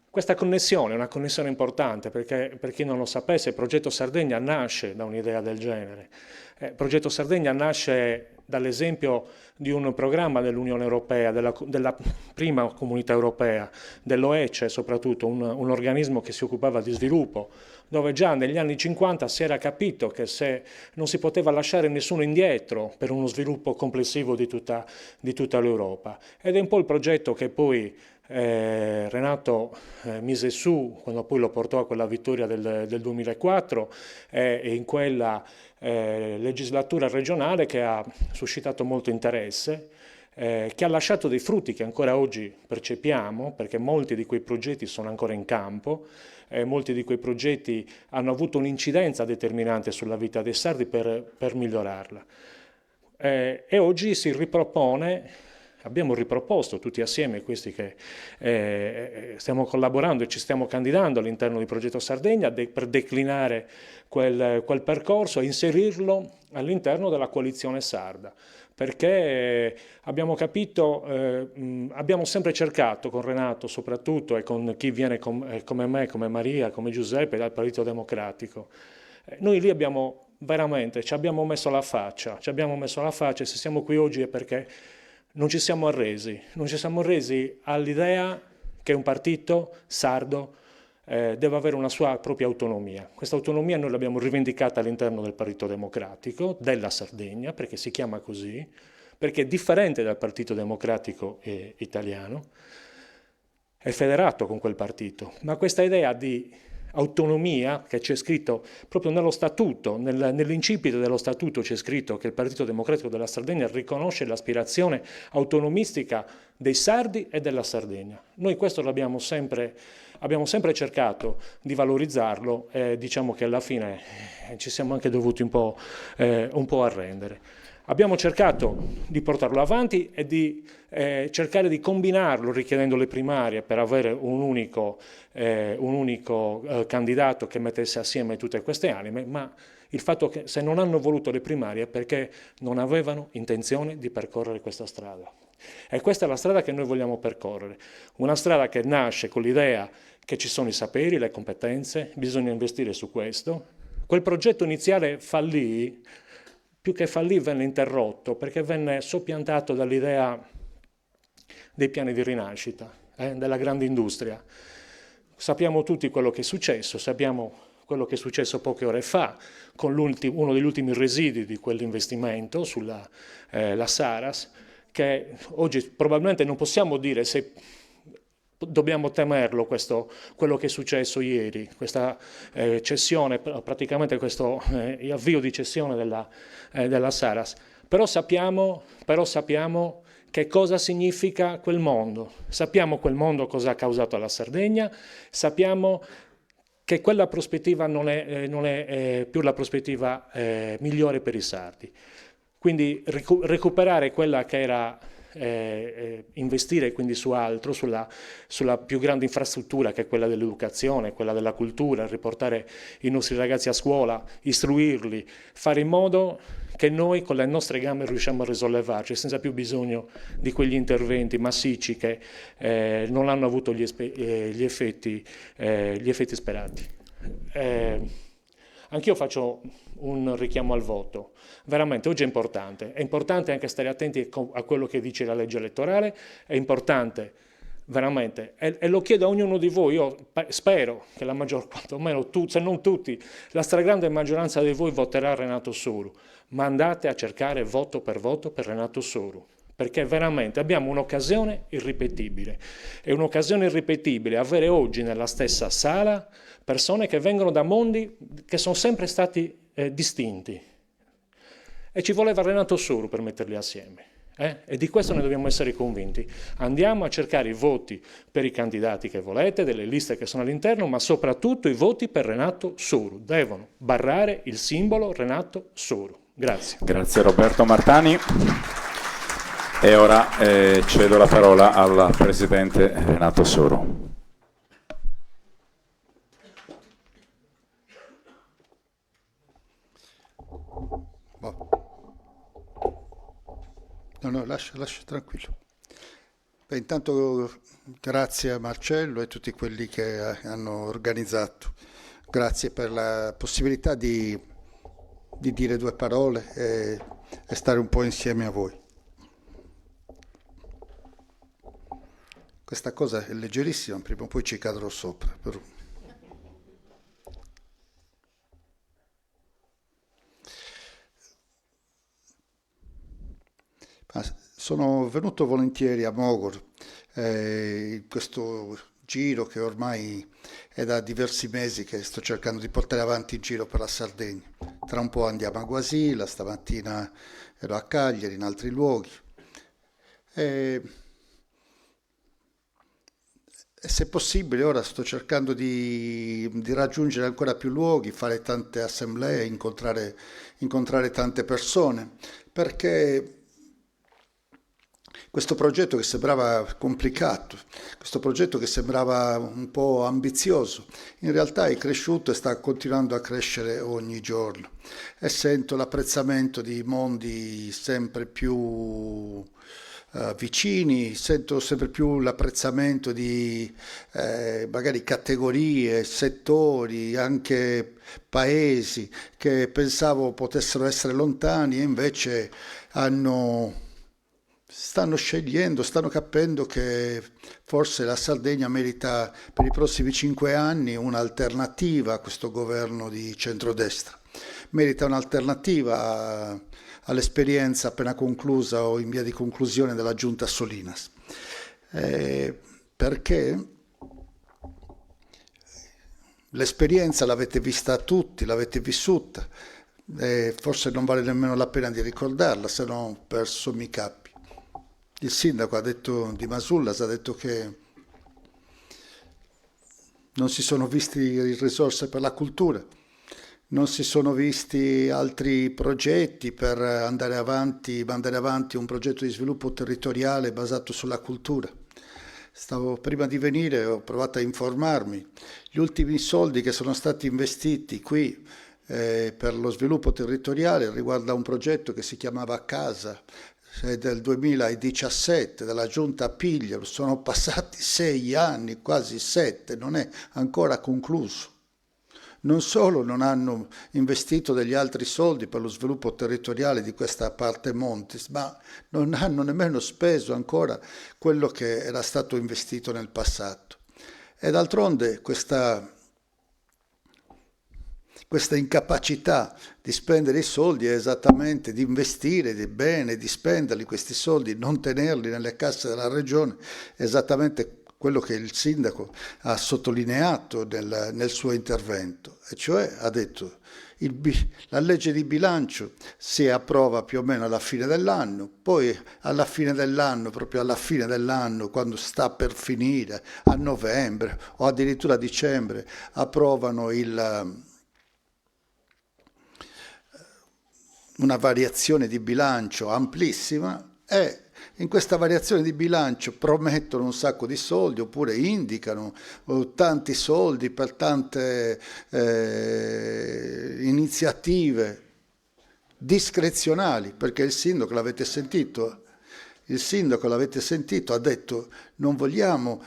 Questa connessione è una connessione importante perché, per chi non lo sapesse, il Progetto Sardegna nasce da un'idea del genere. Progetto Sardegna nasce dall'esempio di un programma dell'Unione Europea, della prima comunità europea, dell'OECE soprattutto, un organismo che si occupava di sviluppo, dove già negli anni 50 si era capito che se non si poteva lasciare nessuno indietro per uno sviluppo complessivo di tutta l'Europa. Ed è un po' il progetto che poi Renato mise su quando poi lo portò a quella vittoria del 2004 e in quella legislatura regionale che ha suscitato molto interesse, che ha lasciato dei frutti che ancora oggi percepiamo, perché molti di quei progetti sono ancora in campo, molti di quei progetti hanno avuto un'incidenza determinante sulla vita dei sardi per migliorarla. E oggi si ripropone. Abbiamo riproposto tutti assieme, questi che stiamo collaborando e ci stiamo candidando all'interno di Progetto Sardegna, per declinare quel percorso e inserirlo all'interno della coalizione sarda, perché abbiamo capito, abbiamo sempre cercato con Renato soprattutto e con chi viene come me, come Maria, come Giuseppe dal Partito Democratico, noi lì abbiamo veramente, ci abbiamo messo la faccia e se siamo qui oggi è perché non ci siamo arresi all'idea che un partito sardo deve avere una sua propria autonomia. Questa autonomia noi l'abbiamo rivendicata all'interno del Partito Democratico della Sardegna, perché si chiama così, perché è differente dal Partito Democratico italiano, è federato con quel partito, ma questa idea di autonomia che c'è scritto proprio nello statuto, nell'incipito dello statuto c'è scritto che il Partito Democratico della Sardegna riconosce l'aspirazione autonomistica dei sardi e della Sardegna. Noi questo abbiamo sempre cercato di valorizzarlo e diciamo che alla fine ci siamo anche dovuti un po' arrendere. Abbiamo cercato di portarlo avanti e di cercare di combinarlo richiedendo le primarie per avere un unico candidato che mettesse assieme tutte queste anime, ma il fatto che se non hanno voluto le primarie è perché non avevano intenzione di percorrere questa strada. E questa è la strada che noi vogliamo percorrere, una strada che nasce con l'idea che ci sono i saperi, le competenze, bisogna investire su questo. Quel progetto iniziale fallì, più che fallì venne interrotto perché venne soppiantato dall'idea dei piani di rinascita, della grande industria. Sappiamo tutti quello che è successo, sappiamo quello che è successo poche ore fa con uno degli ultimi residui di quell'investimento sulla la Saras, che oggi probabilmente non possiamo dire se dobbiamo temerlo quello che è successo ieri, questa cessione, praticamente questo avvio di cessione della Saras. Però sappiamo che cosa significa quel mondo, sappiamo quel mondo cosa ha causato alla Sardegna, sappiamo che quella prospettiva non è più la prospettiva migliore per i sardi. Quindi recuperare quella che era investire quindi su altro, sulla più grande infrastruttura che è quella dell'educazione, quella della cultura, riportare i nostri ragazzi a scuola, istruirli, fare in modo che noi con le nostre gambe riusciamo a risollevarci senza più bisogno di quegli interventi massicci che non hanno avuto gli effetti sperati. Anch'io faccio un richiamo al voto. Veramente oggi è importante anche stare attenti a quello che dice la legge elettorale, è importante veramente, e lo chiedo a ognuno di voi. Io spero che la maggior, quantomeno se non tutti, la stragrande maggioranza di voi voterà Renato Soru, ma andate a cercare voto per Renato Soru, perché veramente abbiamo un'occasione irripetibile. È un'occasione irripetibile avere oggi nella stessa sala persone che vengono da mondi che sono sempre stati distinti. E ci voleva Renato Soru per metterli assieme. E di questo ne dobbiamo essere convinti. Andiamo a cercare i voti per i candidati che volete, delle liste che sono all'interno, ma soprattutto i voti per Renato Soru. Devono barrare il simbolo Renato Soru. Grazie. Grazie Roberto Martani. E ora cedo la parola al Presidente Renato Soru. No, lascia tranquillo. Beh, intanto grazie a Marcello e a tutti quelli che hanno organizzato. Grazie per la possibilità di dire due parole e stare un po' insieme a voi. Questa cosa è leggerissima, prima o poi ci cadrò sopra. Però. Sono venuto volentieri a Mogor in questo giro che ormai è da diversi mesi che sto cercando di portare avanti in giro per la Sardegna. Tra un po' andiamo a Guasila, stamattina ero a Cagliari, in altri luoghi. E se possibile ora sto cercando di raggiungere ancora più luoghi, fare tante assemblee, incontrare tante persone, perché questo progetto che sembrava complicato, questo progetto che sembrava un po' ambizioso, in realtà è cresciuto e sta continuando a crescere ogni giorno. E sento l'apprezzamento di mondi sempre più vicini, sento sempre più l'apprezzamento di magari categorie, settori, anche paesi che pensavo potessero essere lontani e invece hanno stanno scegliendo, stanno capendo che forse la Sardegna merita per i prossimi 5 anni un'alternativa a questo governo di centrodestra, merita un'alternativa all'esperienza appena conclusa o in via di conclusione della giunta Solinas, perché l'esperienza l'avete vista tutti, l'avete vissuta, forse non vale nemmeno la pena di ricordarla, se no ho perso mi capi. Il sindaco di Masullas ha detto che non si sono visti risorse per la cultura, non si sono visti altri progetti per mandare avanti un progetto di sviluppo territoriale basato sulla cultura. Prima di venire ho provato a informarmi, gli ultimi soldi che sono stati investiti qui per lo sviluppo territoriale riguarda un progetto che si chiamava Casa, del 2017, della giunta Pigliero, sono passati 6 anni, quasi 7, non è ancora concluso. Non solo non hanno investito degli altri soldi per lo sviluppo territoriale di questa parte Montis, ma non hanno nemmeno speso ancora quello che era stato investito nel passato. E d'altronde questa incapacità di spendere i soldi è esattamente di investire di bene, di spenderli questi soldi, non tenerli nelle casse della regione, è esattamente quello che il sindaco ha sottolineato nel suo intervento, e cioè ha detto la legge di bilancio si approva più o meno alla fine dell'anno, poi alla fine dell'anno, proprio alla fine dell'anno, quando sta per finire, a novembre o addirittura a dicembre, approvano una variazione di bilancio amplissima e in questa variazione di bilancio promettono un sacco di soldi oppure indicano tanti soldi per tante iniziative discrezionali, perché il sindaco l'avete sentito, ha detto non vogliamo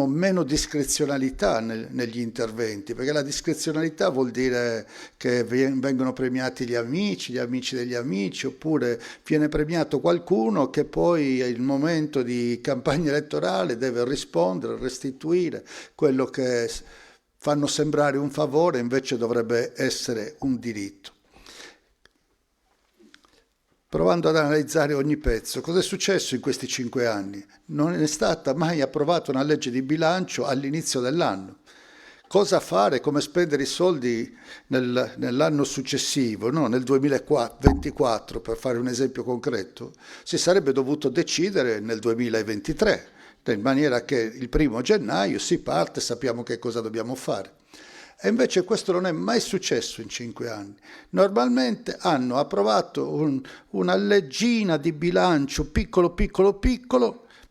meno discrezionalità negli interventi, perché la discrezionalità vuol dire che vengono premiati gli amici degli amici, oppure viene premiato qualcuno che poi al momento di campagna elettorale deve rispondere, restituire quello che fanno sembrare un favore, invece dovrebbe essere un diritto. Provando ad analizzare ogni pezzo, cosa è successo in questi 5 anni? Non è stata mai approvata una legge di bilancio all'inizio dell'anno. Cosa fare, come spendere i soldi nell'anno successivo, no? Nel 2024, per fare un esempio concreto, si sarebbe dovuto decidere nel 2023, in maniera che il 1° gennaio si parte, sappiamo che cosa dobbiamo fare. E invece questo non è mai successo in 5 anni. Normalmente hanno approvato una leggina di bilancio piccolo,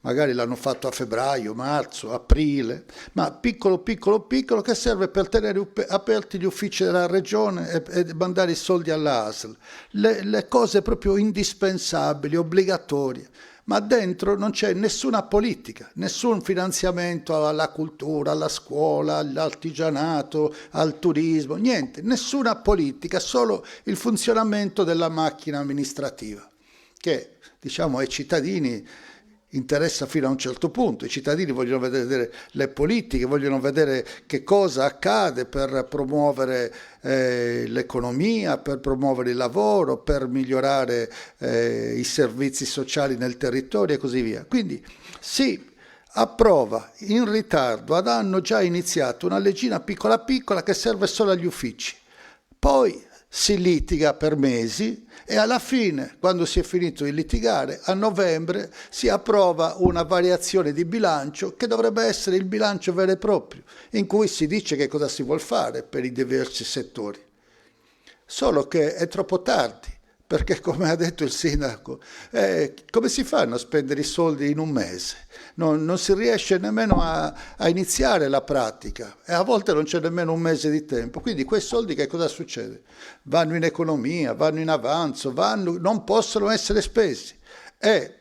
magari l'hanno fatto a febbraio, marzo, aprile, ma piccolo, che serve per tenere aperti gli uffici della regione e mandare i soldi all'ASL. Le cose proprio indispensabili, obbligatorie. Ma dentro non c'è nessuna politica, nessun finanziamento alla cultura, alla scuola, all'artigianato, al turismo, niente, nessuna politica, solo il funzionamento della macchina amministrativa, che diciamo ai cittadini interessa fino a un certo punto. I cittadini vogliono vedere le politiche, vogliono vedere che cosa accade per promuovere l'economia, per promuovere il lavoro, per migliorare i servizi sociali nel territorio e così via. Quindi si approva in ritardo, hanno già iniziato una leggina piccola che serve solo agli uffici. Poi si litiga per mesi e alla fine, quando si è finito di litigare, a novembre si approva una variazione di bilancio che dovrebbe essere il bilancio vero e proprio, in cui si dice che cosa si vuol fare per i diversi settori. Solo che è troppo tardi, perché come ha detto il sindaco, come si fanno a spendere i soldi in un mese? Non si riesce nemmeno a iniziare la pratica e a volte non c'è nemmeno un mese di tempo. Quindi quei soldi che cosa succede? Vanno in economia, vanno in avanzo, non possono essere spesi. E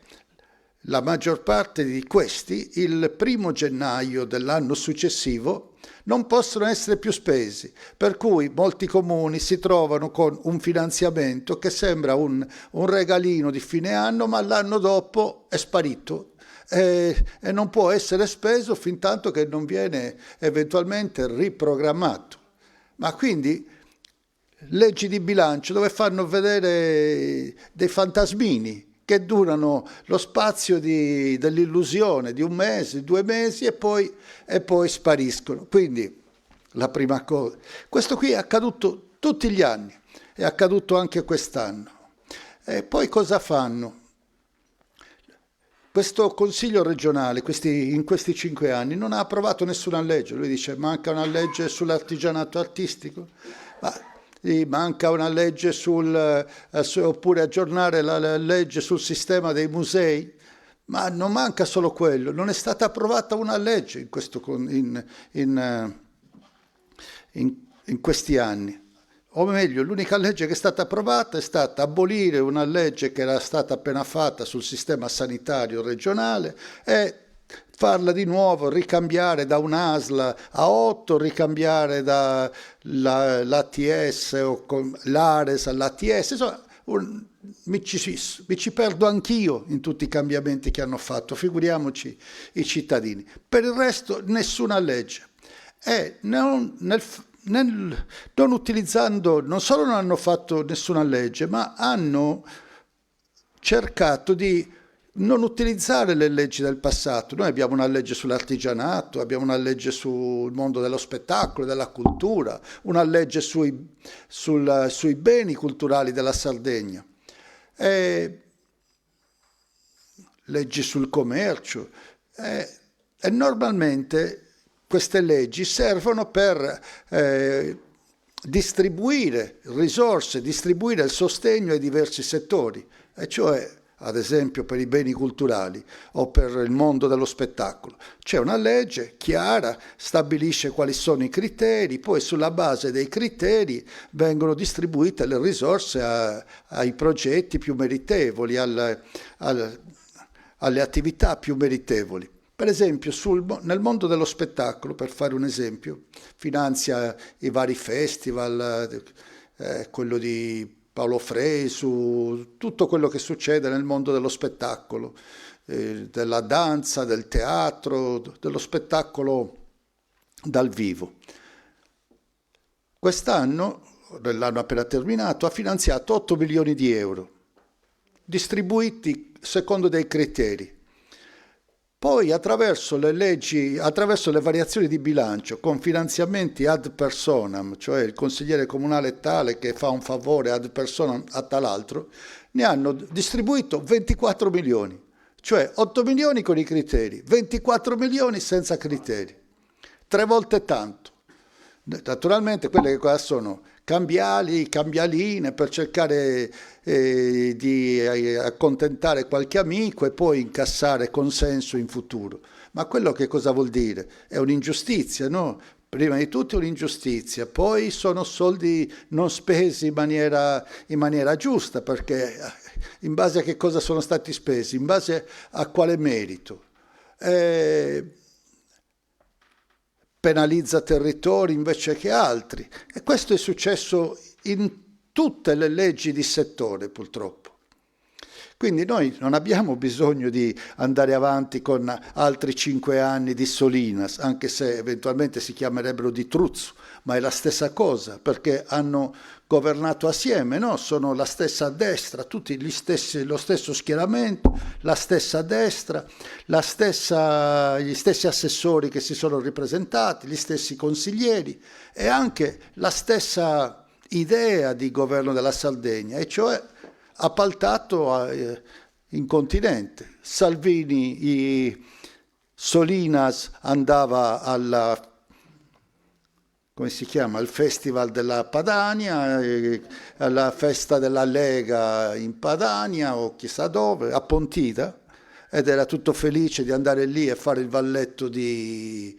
la maggior parte di questi il 1° gennaio dell'anno successivo non possono essere più spesi, per cui molti comuni si trovano con un finanziamento che sembra un regalino di fine anno, ma l'anno dopo è sparito e non può essere speso fin tanto che non viene eventualmente riprogrammato. Ma quindi leggi di bilancio dove fanno vedere dei fantasmini che durano lo spazio dell'illusione di un mese, 2 mesi e poi spariscono. Quindi la prima cosa, questo qui è accaduto tutti gli anni, è accaduto anche quest'anno. E poi cosa fanno? Questo Consiglio regionale in questi 5 anni non ha approvato nessuna legge. Lui dice manca una legge sull'artigianato artistico, manca una legge oppure aggiornare la legge sul sistema dei musei, ma non manca solo quello, non è stata approvata una legge in questi anni. O meglio, l'unica legge che è stata approvata è stata abolire una legge che era stata appena fatta sul sistema sanitario regionale e farla di nuovo, ricambiare da un'ASL a 8, ricambiare dall'ATS o l'ARES all'ATS, insomma, mi ci perdo anch'io in tutti i cambiamenti che hanno fatto, figuriamoci i cittadini. Per il resto nessuna legge. E non utilizzando, non solo non hanno fatto nessuna legge, ma hanno cercato di non utilizzare le leggi del passato. Noi abbiamo una legge sull'artigianato, abbiamo una legge sul mondo dello spettacolo, della cultura, una legge sui beni culturali della Sardegna, leggi sul commercio, e normalmente queste leggi servono per distribuire risorse, distribuire il sostegno ai diversi settori, e cioè ad esempio per i beni culturali o per il mondo dello spettacolo. C'è una legge chiara, stabilisce quali sono i criteri, poi sulla base dei criteri vengono distribuite le risorse ai progetti più meritevoli, alle attività più meritevoli. Per esempio nel mondo dello spettacolo, per fare un esempio, finanzia i vari festival, quello di Paolo Fresu, tutto quello che succede nel mondo dello spettacolo, della danza, del teatro, dello spettacolo dal vivo. Quest'anno, nell'anno appena terminato, ha finanziato 8 milioni di euro, distribuiti secondo dei criteri. Poi attraverso le leggi, attraverso le variazioni di bilancio, con finanziamenti ad personam, cioè il consigliere comunale tale che fa un favore ad personam a tal'altro, ne hanno distribuito 24 milioni, cioè 8 milioni con i criteri, 24 milioni senza criteri, 3 volte tanto. Naturalmente quelle che qua sono cambiali, cambialine per cercare di accontentare qualche amico e poi incassare consenso in futuro. Ma quello che cosa vuol dire? È un'ingiustizia, no? Prima di tutto è un'ingiustizia, poi sono soldi non spesi in maniera giusta, perché in base a che cosa sono stati spesi, in base a quale merito. Penalizza territori invece che altri, e questo è successo in tutte le leggi di settore, purtroppo. Quindi noi non abbiamo bisogno di andare avanti con altri 5 anni di Solinas, anche se eventualmente si chiamerebbero di Truzzo, ma è la stessa cosa, perché hanno governato assieme, no? Sono la stessa destra, tutti lo stesso schieramento, la stessa destra, gli stessi assessori che si sono ripresentati, gli stessi consiglieri e anche la stessa idea di governo della Sardegna, e cioè appaltato in continente. Solinas andava come si chiama, al Festival della Padania, alla festa della Lega in Padania o chissà dove, a Pontida, ed era tutto felice di andare lì e fare il valletto di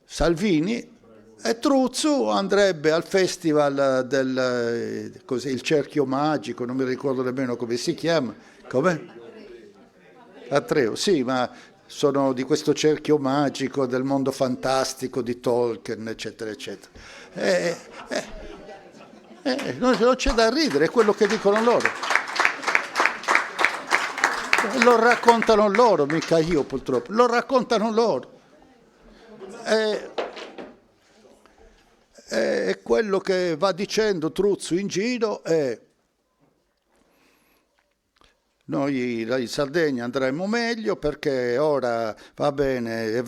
Salvini. E Truzzo andrebbe al festival il cerchio magico, non mi ricordo nemmeno come si chiama. Come? Atreo, sì, ma sono di questo cerchio magico del mondo fantastico di Tolkien, eccetera, eccetera. Non c'è da ridere, è quello che dicono loro. Lo raccontano loro, mica io purtroppo, lo raccontano loro. E quello che va dicendo Truzzu in giro è: noi in Sardegna andremo meglio perché ora va bene,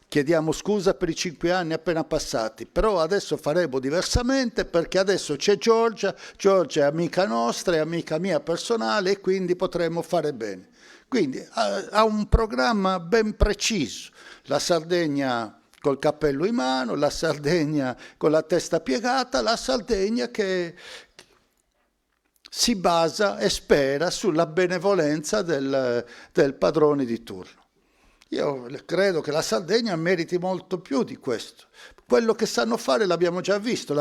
chiediamo scusa per i 5 anni appena passati, però adesso faremo diversamente perché adesso c'è Giorgia è amica nostra, è amica mia personale e quindi potremo fare bene. Quindi ha un programma ben preciso, la Sardegna col cappello in mano, la Sardegna con la testa piegata, la Sardegna che si basa e spera sulla benevolenza del padrone di turno. Io credo che la Sardegna meriti molto più di questo. Quello che sanno fare l'abbiamo già visto,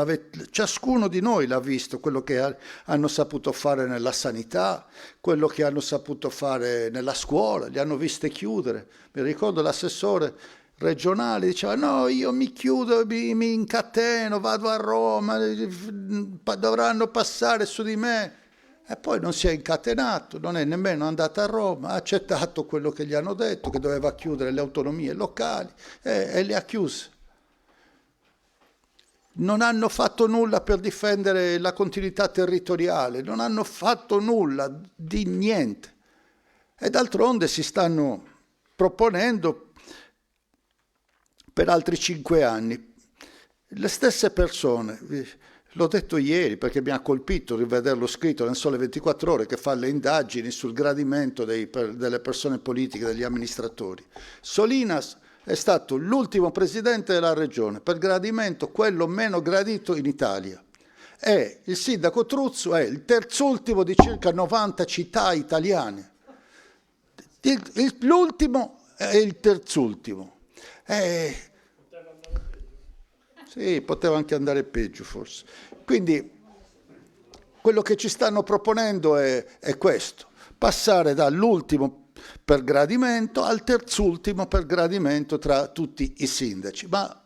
ciascuno di noi l'ha visto, quello che hanno saputo fare nella sanità, quello che hanno saputo fare nella scuola, li hanno viste chiudere. Mi ricordo l'assessore regionale diceva: no, io mi chiudo, mi incateno, vado a Roma, dovranno passare su di me. E poi non si è incatenato, non è nemmeno andato a Roma, ha accettato quello che gli hanno detto, che doveva chiudere le autonomie locali e le ha chiuse. Non hanno fatto nulla per difendere la continuità territoriale, non hanno fatto nulla di niente. E d'altronde si stanno proponendo per altri 5 anni. Le stesse persone, l'ho detto ieri perché mi ha colpito rivederlo scritto nel Sole 24 Ore, che fa le indagini sul gradimento delle persone politiche, degli amministratori. Solinas è stato l'ultimo presidente della regione, per gradimento quello meno gradito in Italia. E il sindaco Truzzu è il terzultimo di circa 90 città italiane. L'ultimo è il terzultimo. Sì, poteva anche andare peggio forse. Quindi quello che ci stanno proponendo è questo: passare dall'ultimo per gradimento al terzultimo per gradimento tra tutti i sindaci. Ma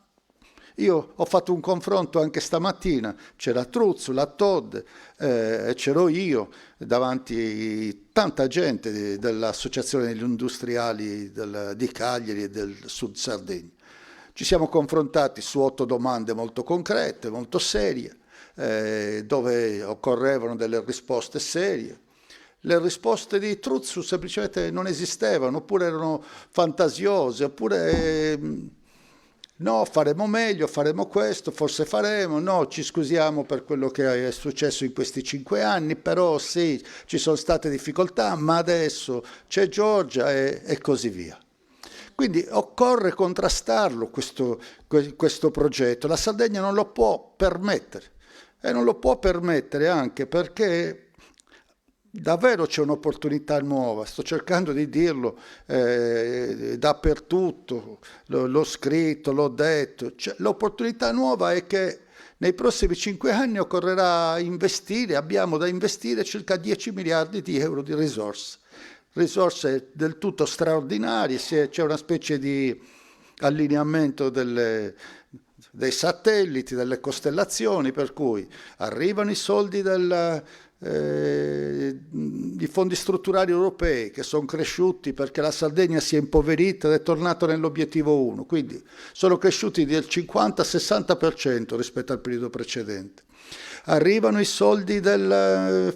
io ho fatto un confronto anche stamattina, c'era Truzzu, la Todd, c'ero io, davanti tanta gente dell'Associazione degli Industriali di Cagliari e del Sud Sardegna. Ci siamo confrontati su 8 domande molto concrete, molto serie, dove occorrevano delle risposte serie. Le risposte di Truzzu semplicemente non esistevano, oppure erano fantasiose, oppure no, faremo meglio, faremo questo, forse faremo, no, ci scusiamo per quello che è successo in questi 5 anni, però sì, ci sono state difficoltà, ma adesso c'è Giorgia e così via. Quindi occorre contrastarlo questo progetto. La Sardegna non lo può permettere, e non lo può permettere anche perché davvero c'è un'opportunità nuova, sto cercando di dirlo dappertutto, l'ho scritto, l'ho detto. L'opportunità nuova è che nei prossimi 5 anni occorrerà investire, abbiamo da investire circa 10 miliardi di euro di risorse del tutto straordinarie, c'è una specie di allineamento dei satelliti, delle costellazioni, per cui arrivano i soldi i fondi strutturali europei, che sono cresciuti perché la Sardegna si è impoverita ed è tornata nell'obiettivo 1, quindi sono cresciuti del 50-60% rispetto al periodo precedente. Arrivano i soldi del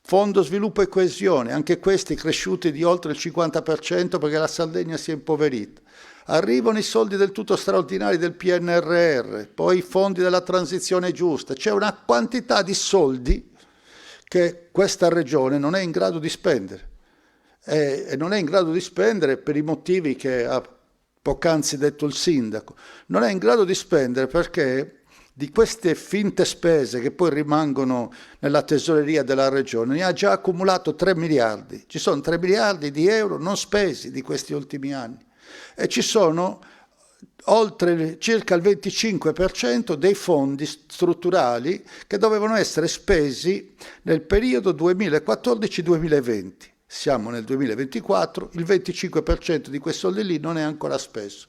Fondo Sviluppo e Coesione, anche questi cresciuti di oltre il 50% perché la Sardegna si è impoverita. Arrivano i soldi del tutto straordinari del PNRR, poi i fondi della transizione giusta. C'è una quantità di soldi che questa regione non è in grado di spendere. E non è in grado di spendere per i motivi che ha poc'anzi detto il sindaco. Non è in grado di spendere perché di queste finte spese che poi rimangono nella tesoreria della regione ne ha già accumulato 3 miliardi. Ci sono 3 miliardi di euro non spesi di questi ultimi anni e ci sono oltre circa il 25% dei fondi strutturali che dovevano essere spesi nel periodo 2014-2020. Siamo nel 2024, il 25% di quei soldi lì non è ancora speso.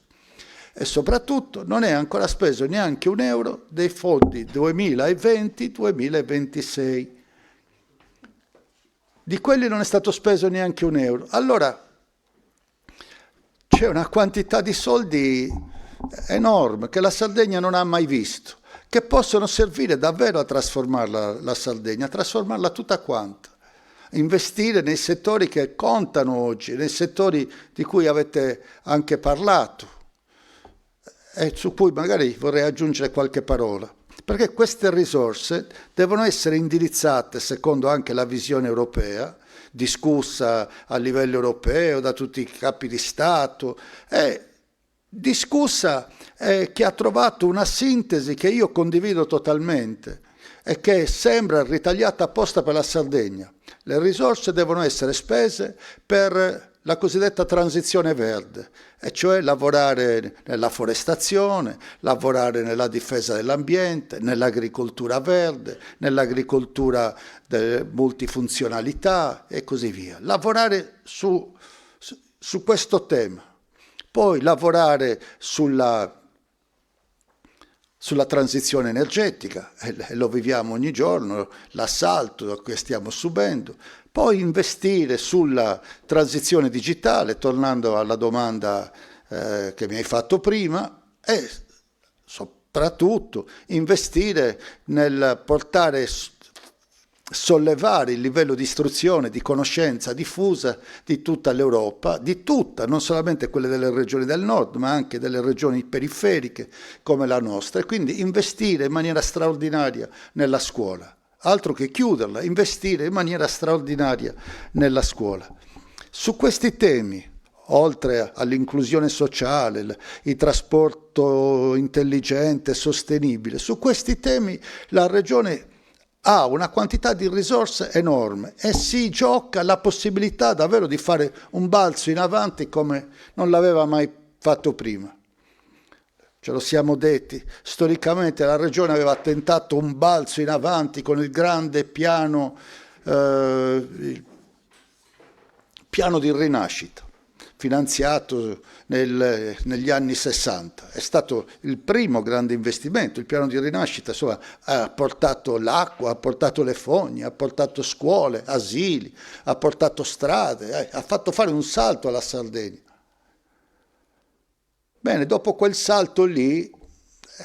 E soprattutto non è ancora speso neanche un euro dei fondi 2020-2026. Di quelli non è stato speso neanche un euro. Allora c'è una quantità di soldi enorme che la Sardegna non ha mai visto, che possono servire davvero a trasformarla la Sardegna, a trasformarla tutta quanta. Investire nei settori che contano oggi, nei settori di cui avete anche parlato e su cui magari vorrei aggiungere qualche parola, perché queste risorse devono essere indirizzate secondo anche la visione europea, discussa a livello europeo da tutti i capi di Stato, discussa che ha trovato una sintesi che io condivido totalmente e che sembra ritagliata apposta per la Sardegna. Le risorse devono essere spese per la cosiddetta transizione verde, e cioè lavorare nella forestazione, lavorare nella difesa dell'ambiente, nell'agricoltura verde, nell'agricoltura multifunzionalità e così via. Lavorare su questo tema, poi lavorare sulla transizione energetica, e lo viviamo ogni giorno, l'assalto che stiamo subendo, poi investire sulla transizione digitale, tornando alla domanda che mi hai fatto prima, e soprattutto investire nel sollevare il livello di istruzione, di conoscenza diffusa di tutta l'Europa, di tutta, non solamente quelle delle regioni del nord, ma anche delle regioni periferiche come la nostra, e quindi investire in maniera straordinaria nella scuola. Altro che chiuderla, investire in maniera straordinaria nella scuola. Su questi temi, oltre all'inclusione sociale, il trasporto intelligente, sostenibile, su questi temi la Regione ha una quantità di risorse enorme e si gioca la possibilità davvero di fare un balzo in avanti come non l'aveva mai fatto prima. Ce lo siamo detti, storicamente la Regione aveva tentato un balzo in avanti con il grande piano di rinascita, finanziato negli anni 60. È stato il primo grande investimento, il piano di rinascita, insomma, ha portato l'acqua, ha portato le fogne, ha portato scuole, asili, ha portato strade, ha fatto fare un salto alla Sardegna. Bene, dopo quel salto lì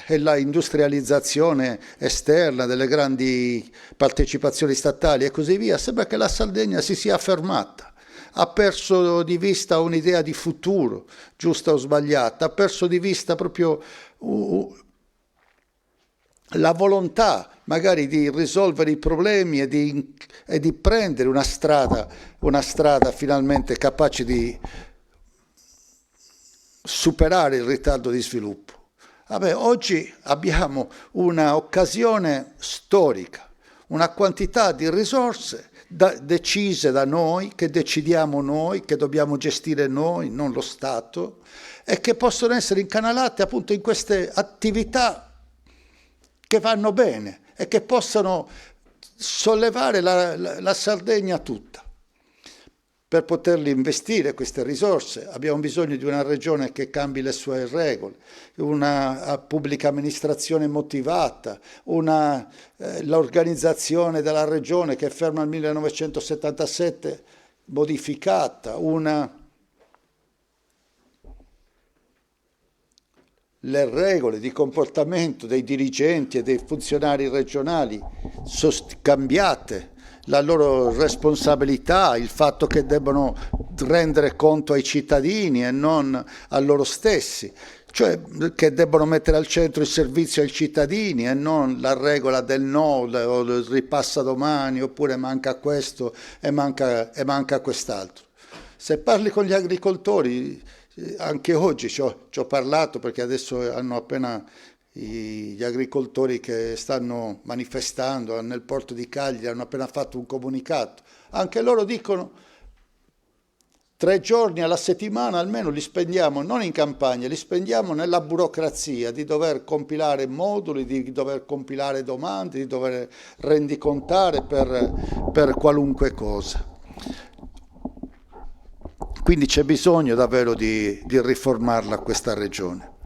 e la industrializzazione esterna delle grandi partecipazioni statali e così via, sembra che la Sardegna si sia fermata. Ha perso di vista un'idea di futuro, giusta o sbagliata, ha perso di vista proprio la volontà magari di risolvere i problemi e di prendere una strada finalmente capace di superare il ritardo di sviluppo. Vabbè, oggi abbiamo un'occasione storica, una quantità di risorse decise da noi, che decidiamo noi, che dobbiamo gestire noi, non lo Stato, e che possono essere incanalate appunto in queste attività che vanno bene e che possono sollevare la Sardegna tutta. Per poterli investire queste risorse abbiamo bisogno di una regione che cambi le sue regole, una pubblica amministrazione motivata, l'organizzazione della regione che è ferma al 1977 modificata, le regole di comportamento dei dirigenti e dei funzionari regionali cambiate, la loro responsabilità, il fatto che debbano rendere conto ai cittadini e non a loro stessi, cioè che debbono mettere al centro il servizio ai cittadini e non la regola del no, o ripassa domani, oppure manca questo e manca quest'altro. Se parli con gli agricoltori, anche oggi ci ho parlato, perché adesso hanno appena gli agricoltori che stanno manifestando nel porto di Cagliari hanno appena fatto un comunicato. Anche loro dicono 3 giorni alla settimana almeno li spendiamo non in campagna, li spendiamo nella burocrazia di dover compilare moduli, di dover compilare domande, di dover rendicontare per qualunque cosa. Quindi c'è bisogno davvero di riformarla questa regione.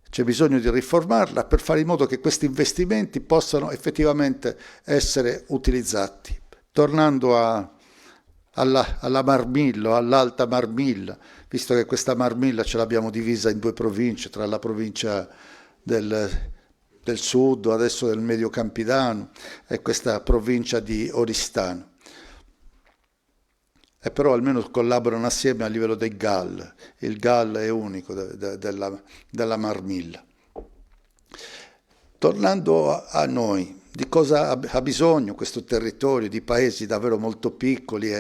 C'è bisogno di riformarla per fare in modo che questi investimenti possano effettivamente essere utilizzati. Tornando alla Marmillo, all'Alta Marmilla, visto che questa Marmilla ce l'abbiamo divisa in 2 province, tra la provincia del Sud, adesso del Medio Campidano, e questa provincia di Oristano. E però almeno collaborano assieme a livello del GAL. Il GAL è unico della Marmilla. Tornando a noi, di cosa ha bisogno questo territorio di paesi davvero molto piccoli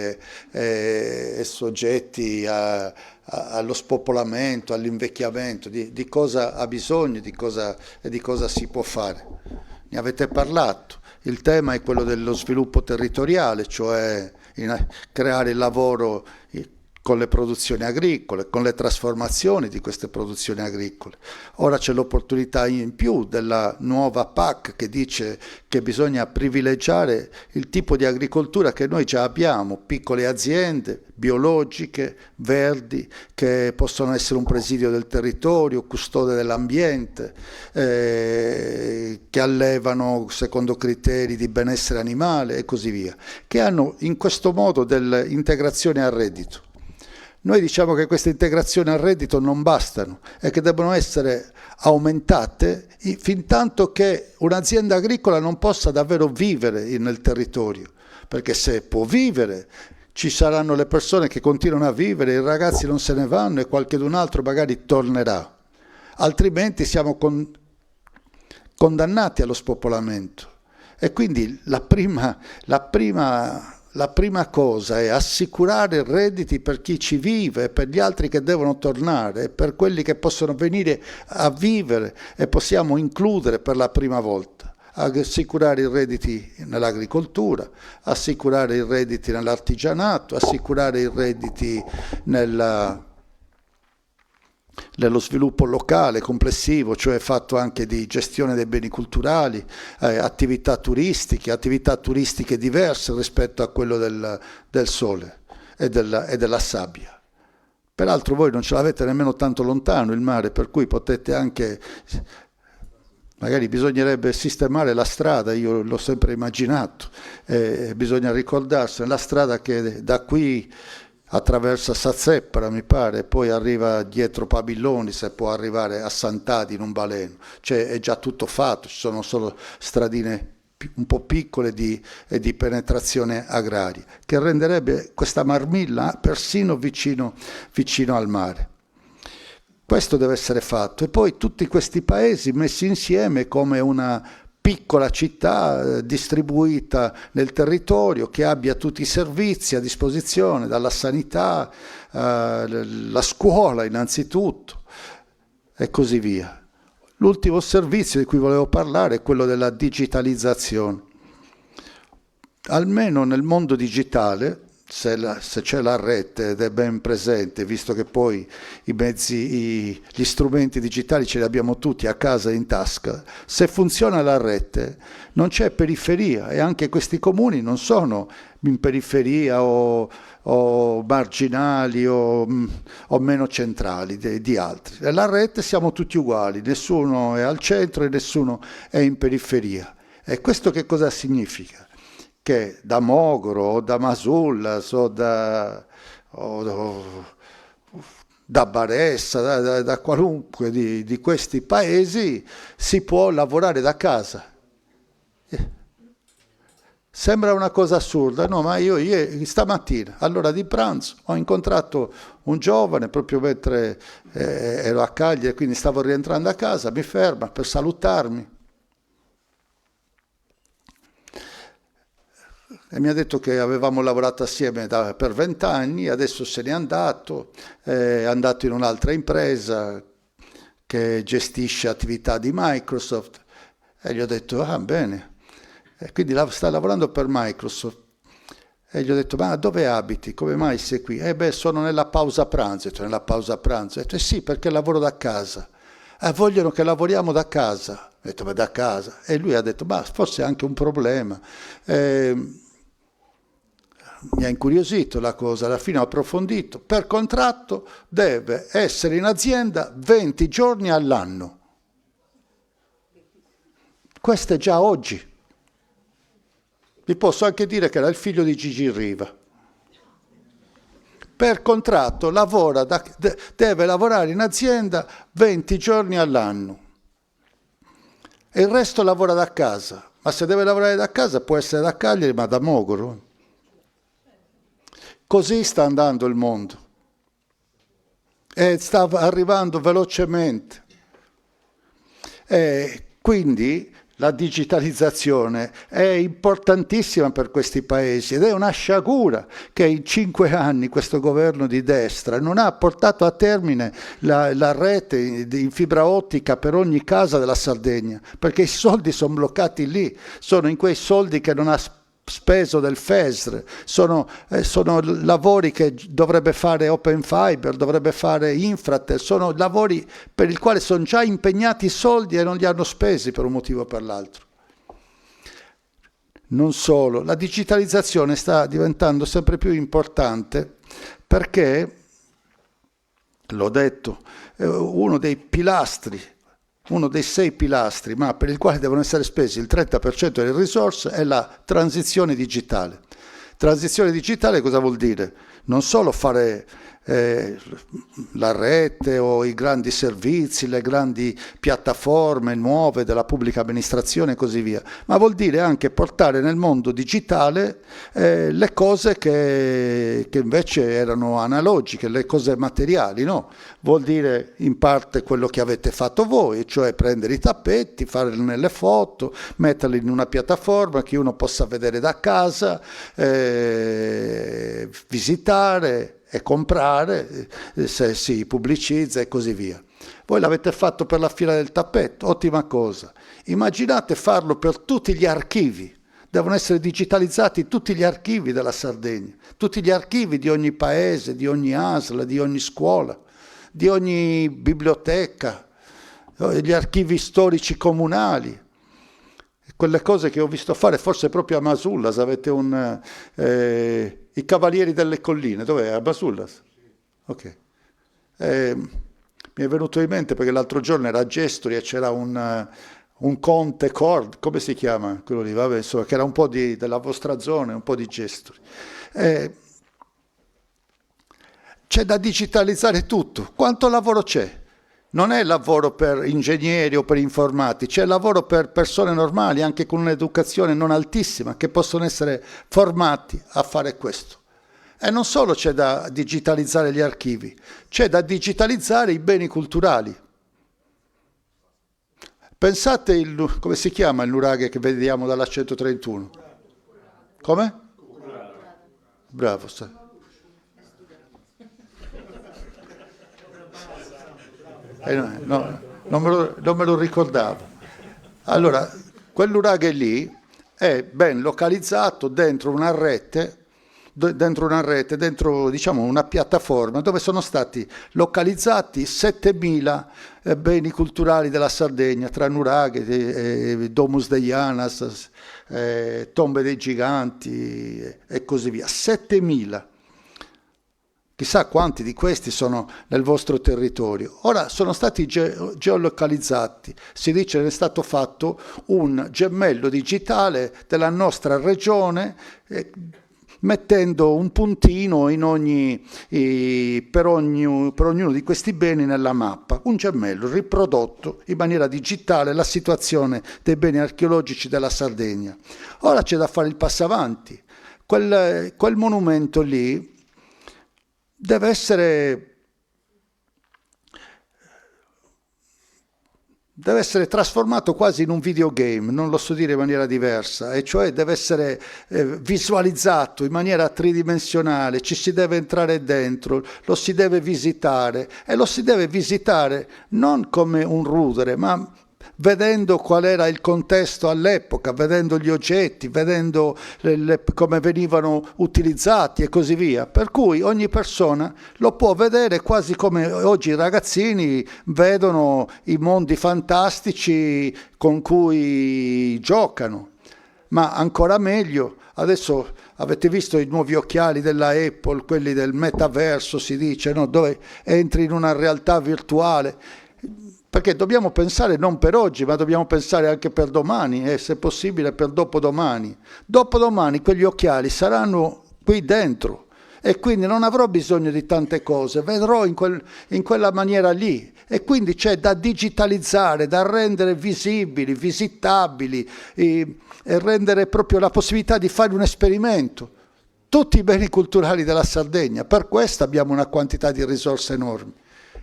e soggetti allo spopolamento, all'invecchiamento, di cosa ha bisogno e di cosa si può fare? Ne avete parlato. Il tema è quello dello sviluppo territoriale, cioè creare il lavoro con le produzioni agricole, con le trasformazioni di queste produzioni agricole. Ora c'è l'opportunità in più della nuova PAC che dice che bisogna privilegiare il tipo di agricoltura che noi già abbiamo, piccole aziende biologiche, verdi, che possono essere un presidio del territorio, custode dell'ambiente, che allevano secondo criteri di benessere animale e così via, che hanno in questo modo dell'integrazione al reddito. Noi diciamo che queste integrazioni al reddito non bastano e che devono essere aumentate fin tanto che un'azienda agricola non possa davvero vivere nel territorio, perché se può vivere ci saranno le persone che continuano a vivere, i ragazzi non se ne vanno e qualcun altro magari tornerà, altrimenti siamo condannati allo spopolamento. E quindi la prima cosa è assicurare redditi per chi ci vive, per gli altri che devono tornare, per quelli che possono venire a vivere e possiamo includere per la prima volta. Assicurare i redditi nell'agricoltura, assicurare i redditi nell'artigianato, assicurare i redditi nello sviluppo locale complessivo, cioè fatto anche di gestione dei beni culturali, attività turistiche diverse rispetto a quello del sole e della sabbia. Peraltro voi non ce l'avete nemmeno tanto lontano il mare, per cui potete anche, magari bisognerebbe sistemare la strada, io l'ho sempre immaginato, bisogna ricordarsi la strada che da qui attraversa Sazeppara, mi pare, poi arriva dietro Pabilloni, se può arrivare a Sant'Adi in un baleno. Cioè è già tutto fatto, ci sono solo stradine un po' piccole e di penetrazione agraria, che renderebbe questa Marmilla persino vicino al mare. Questo deve essere fatto. E poi tutti questi paesi messi insieme come una piccola città distribuita nel territorio che abbia tutti i servizi a disposizione, dalla sanità, la scuola innanzitutto e così via. L'ultimo servizio di cui volevo parlare è quello della digitalizzazione. Almeno nel mondo digitale, se c'è la rete ed è ben presente, visto che poi gli strumenti digitali ce li abbiamo tutti a casa in tasca, se funziona la rete non c'è periferia e anche questi comuni non sono in periferia o marginali o meno centrali di altri. Nella rete siamo tutti uguali, nessuno è al centro e nessuno è in periferia. E questo che cosa significa? Che da Mogoro o da Masullas o da Baressa, da qualunque di questi paesi si può lavorare da casa. Sembra una cosa assurda, no? Ma io stamattina, all'ora di pranzo, ho incontrato un giovane proprio mentre ero a Cagliari, quindi stavo rientrando a casa, mi ferma per salutarmi. E mi ha detto che avevamo lavorato assieme per 20 anni, adesso se n'è andato, è andato in un'altra impresa che gestisce attività di Microsoft e gli ho detto, ah bene, e quindi sta lavorando per Microsoft. E gli ho detto, ma dove abiti? Come mai sei qui? Sono nella pausa pranzo. Ho detto, nella pausa pranzo? Ho detto, sì, perché lavoro da casa. Vogliono che lavoriamo da casa. Ho detto, ma da casa? E lui ha detto, ma forse è anche un problema. mi ha incuriosito la cosa, alla fine ho approfondito, per contratto deve essere in azienda 20 giorni all'anno. Questo è già oggi. Vi posso anche dire che era il figlio di Gigi Riva. Per contratto deve lavorare in azienda 20 giorni all'anno e il resto lavora da casa. Ma se deve lavorare da casa può essere da Cagliari, ma da Mogoro. Così sta andando il mondo e sta arrivando velocemente. E quindi la digitalizzazione è importantissima per questi paesi ed è una sciagura che in 5 anni questo governo di destra non ha portato a termine la rete in fibra ottica per ogni casa della Sardegna, perché i soldi sono bloccati lì, sono in quei soldi che non ha speso del FESR, sono lavori che dovrebbe fare Open Fiber, dovrebbe fare Infratel, sono lavori per i quali sono già impegnati i soldi e non li hanno spesi per un motivo o per l'altro. Non solo, la digitalizzazione sta diventando sempre più importante perché, l'ho detto, uno dei pilastri, uno dei 6 pilastri, ma per il quale devono essere spesi il 30% delle risorse, è la transizione digitale. Transizione digitale cosa vuol dire? Non solo fare la rete o i grandi servizi, le grandi piattaforme nuove della pubblica amministrazione e così via, ma vuol dire anche portare nel mondo digitale le cose che invece erano analogiche, le cose materiali, no? Vuol dire in parte quello che avete fatto voi, cioè prendere i tappeti, fare nelle foto, metterli in una piattaforma che uno possa vedere da casa, visitare e comprare se si pubblicizza e così via. Voi l'avete fatto per la fila del tappeto, ottima cosa. Immaginate farlo per tutti gli archivi. Devono essere digitalizzati tutti gli archivi della Sardegna, tutti gli archivi di ogni paese, di ogni ASL, di ogni scuola, di ogni biblioteca, gli archivi storici comunali. Quelle cose che ho visto fare forse proprio a Masullas, avete i Cavalieri delle Colline, dov'è? A Masullas? Ok. Mi è venuto in mente perché l'altro giorno era a Gesturi e c'era un conte Cord, come si chiama quello lì? Vabbè, insomma, che era un po' della vostra zona, un po' di Gesturi. C'è da digitalizzare tutto. Quanto lavoro c'è? Non è lavoro per ingegneri o per informatici, è lavoro per persone normali, anche con un'educazione non altissima, che possono essere formati a fare questo. E non solo c'è da digitalizzare gli archivi, c'è da digitalizzare i beni culturali. Pensate, come si chiama il nuraghe che vediamo dalla 131? Come? Bravo. No, non me lo ricordavo. Allora, quel nuraghe lì è ben localizzato dentro una rete, diciamo una piattaforma dove sono stati localizzati 7.000 beni culturali della Sardegna, tra nuraghe, Domus dei Janas, tombe dei giganti e così via. 7.000. Chissà quanti di questi sono nel vostro territorio. Ora sono stati geolocalizzati, si dice che è stato fatto un gemello digitale della nostra regione, mettendo un puntino per ognuno di questi beni nella mappa, un gemello riprodotto in maniera digitale la situazione dei beni archeologici della Sardegna. Ora c'è da fare il passo avanti. Quel monumento lì deve essere trasformato quasi in un videogame, non lo so dire in maniera diversa, e cioè deve essere visualizzato in maniera tridimensionale, ci si deve entrare dentro, lo si deve visitare, e lo si deve visitare non come un rudere, ma vedendo qual era il contesto all'epoca, vedendo gli oggetti, vedendo come venivano utilizzati e così via. Per cui ogni persona lo può vedere quasi come oggi i ragazzini vedono i mondi fantastici con cui giocano. Ma ancora meglio, adesso Avete visto i nuovi occhiali della Apple, quelli del metaverso, si dice, no? Dove entri in una realtà virtuale. Perché dobbiamo pensare non per oggi, ma dobbiamo pensare anche per domani e se possibile per dopodomani. Dopodomani quegli occhiali saranno qui dentro e quindi non avrò bisogno di tante cose, vedrò in quella maniera lì. E quindi c'è da digitalizzare, da rendere visibili, visitabili e rendere proprio la possibilità di fare un esperimento. Tutti i beni culturali della Sardegna, per questo abbiamo una quantità di risorse enormi.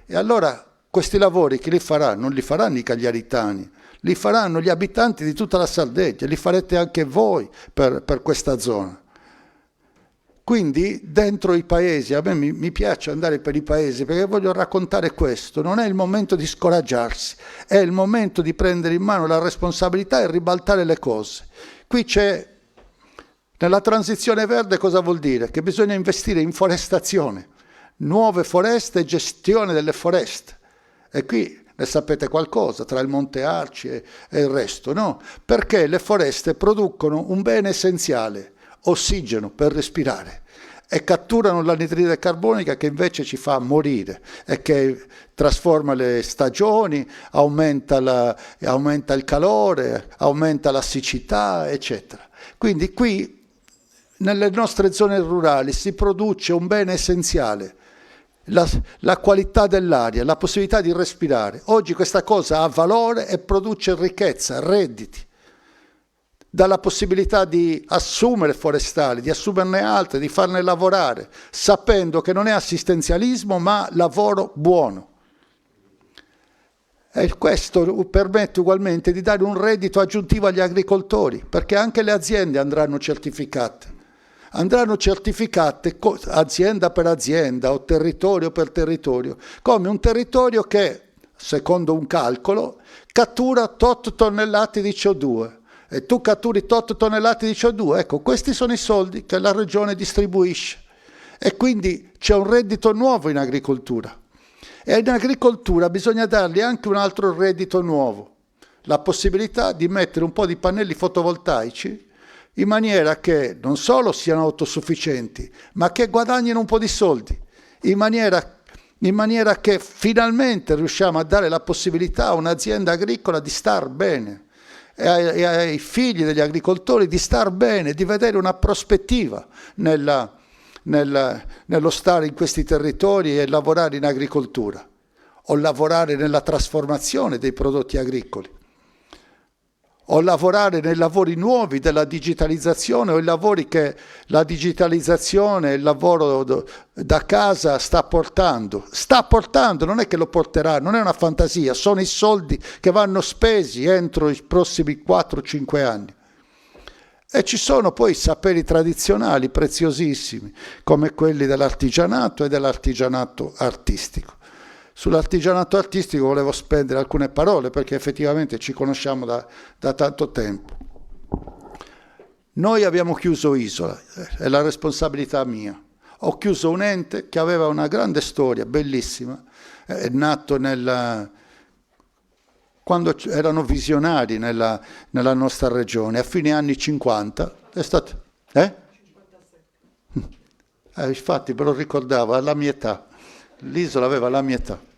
E allora questi lavori chi li farà? Non li faranno i cagliaritani, li faranno gli abitanti di tutta la Sardegna, li farete anche voi per questa zona. Quindi dentro i paesi, a me mi piace andare per i paesi perché voglio raccontare questo, non è il momento di scoraggiarsi, è il momento di prendere in mano la responsabilità e ribaltare le cose. Qui c'è, nella transizione verde cosa vuol dire? Che bisogna investire in forestazione, nuove foreste e gestione delle foreste. E qui ne sapete qualcosa, tra il Monte Arci e il resto, no? Perché le foreste producono un bene essenziale, ossigeno per respirare, e catturano l'anidride carbonica che invece ci fa morire e che trasforma le stagioni, aumenta il calore, aumenta la siccità, eccetera. Quindi qui, nelle nostre zone rurali, si produce un bene essenziale, la qualità dell'aria, la possibilità di respirare. Oggi questa cosa ha valore e produce ricchezza, redditi. Dalla possibilità di assumere forestali, di assumerne altre, di farne lavorare, sapendo che non è assistenzialismo ma lavoro buono. E questo permette ugualmente di dare un reddito aggiuntivo agli agricoltori, perché anche le aziende andranno certificate. Andranno certificate azienda per azienda o territorio per territorio, come un territorio che, secondo un calcolo, cattura tot tonnellate di CO2. E tu catturi tot tonnellate di CO2, ecco, questi sono i soldi che la regione distribuisce. E quindi c'è un reddito nuovo in agricoltura. E in agricoltura bisogna dargli anche un altro reddito nuovo, la possibilità di mettere un po' di pannelli fotovoltaici in maniera che non solo siano autosufficienti, ma che guadagnino un po' di soldi, in maniera che finalmente riusciamo a dare la possibilità a un'azienda agricola di star bene. E ai figli degli agricoltori di star bene, di vedere una prospettiva nello stare in questi territori e lavorare in agricoltura o lavorare nella trasformazione dei prodotti agricoli o lavorare nei lavori nuovi della digitalizzazione o i lavori che la digitalizzazione, il lavoro da casa sta portando, non è che lo porterà, non è una fantasia, sono i soldi che vanno spesi entro i prossimi 4-5 anni. E ci sono poi saperi tradizionali preziosissimi, come quelli dell'artigianato e dell'artigianato artistico. Sull'artigianato artistico volevo spendere alcune parole perché effettivamente ci conosciamo da tanto tempo. Noi abbiamo chiuso Isola, è la responsabilità mia. Ho chiuso un ente che aveva una grande storia, bellissima, è nato quando erano visionari nella nostra regione, a fine anni 50, è stato... infatti me lo ricordavo, alla mia età, l'Isola aveva la mia età.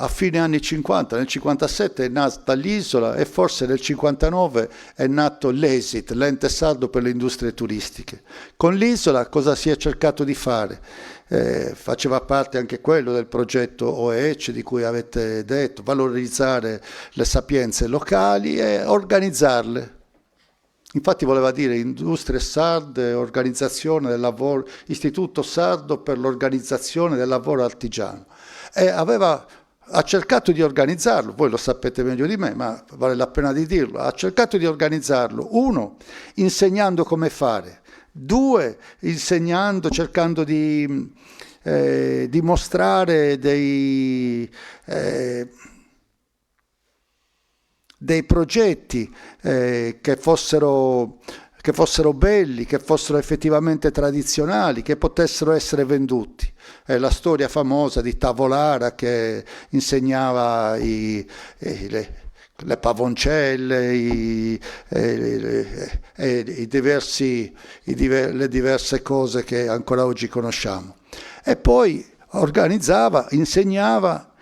A fine anni 50, nel 57 è nata l'Isola e forse nel 59 è nato l'ESIT, l'Ente Sardo per le Industrie Turistiche. Con l'Isola cosa si è cercato di fare? Faceva parte anche quello del progetto OEC di cui avete detto, valorizzare le sapienze locali e organizzarle. Infatti voleva dire Industrie Sarde, organizzazione del lavoro, Istituto Sardo per l'organizzazione del lavoro artigiano. E ha cercato di organizzarlo, voi lo sapete meglio di me, ma vale la pena di dirlo, ha cercato di organizzarlo, 1, insegnando come fare, 2, cercando di mostrare dei progetti che fossero belli, che fossero effettivamente tradizionali, che potessero essere venduti. È la storia famosa di Tavolara che insegnava le pavoncelle, le diverse cose che ancora oggi conosciamo. E poi organizzava, insegnava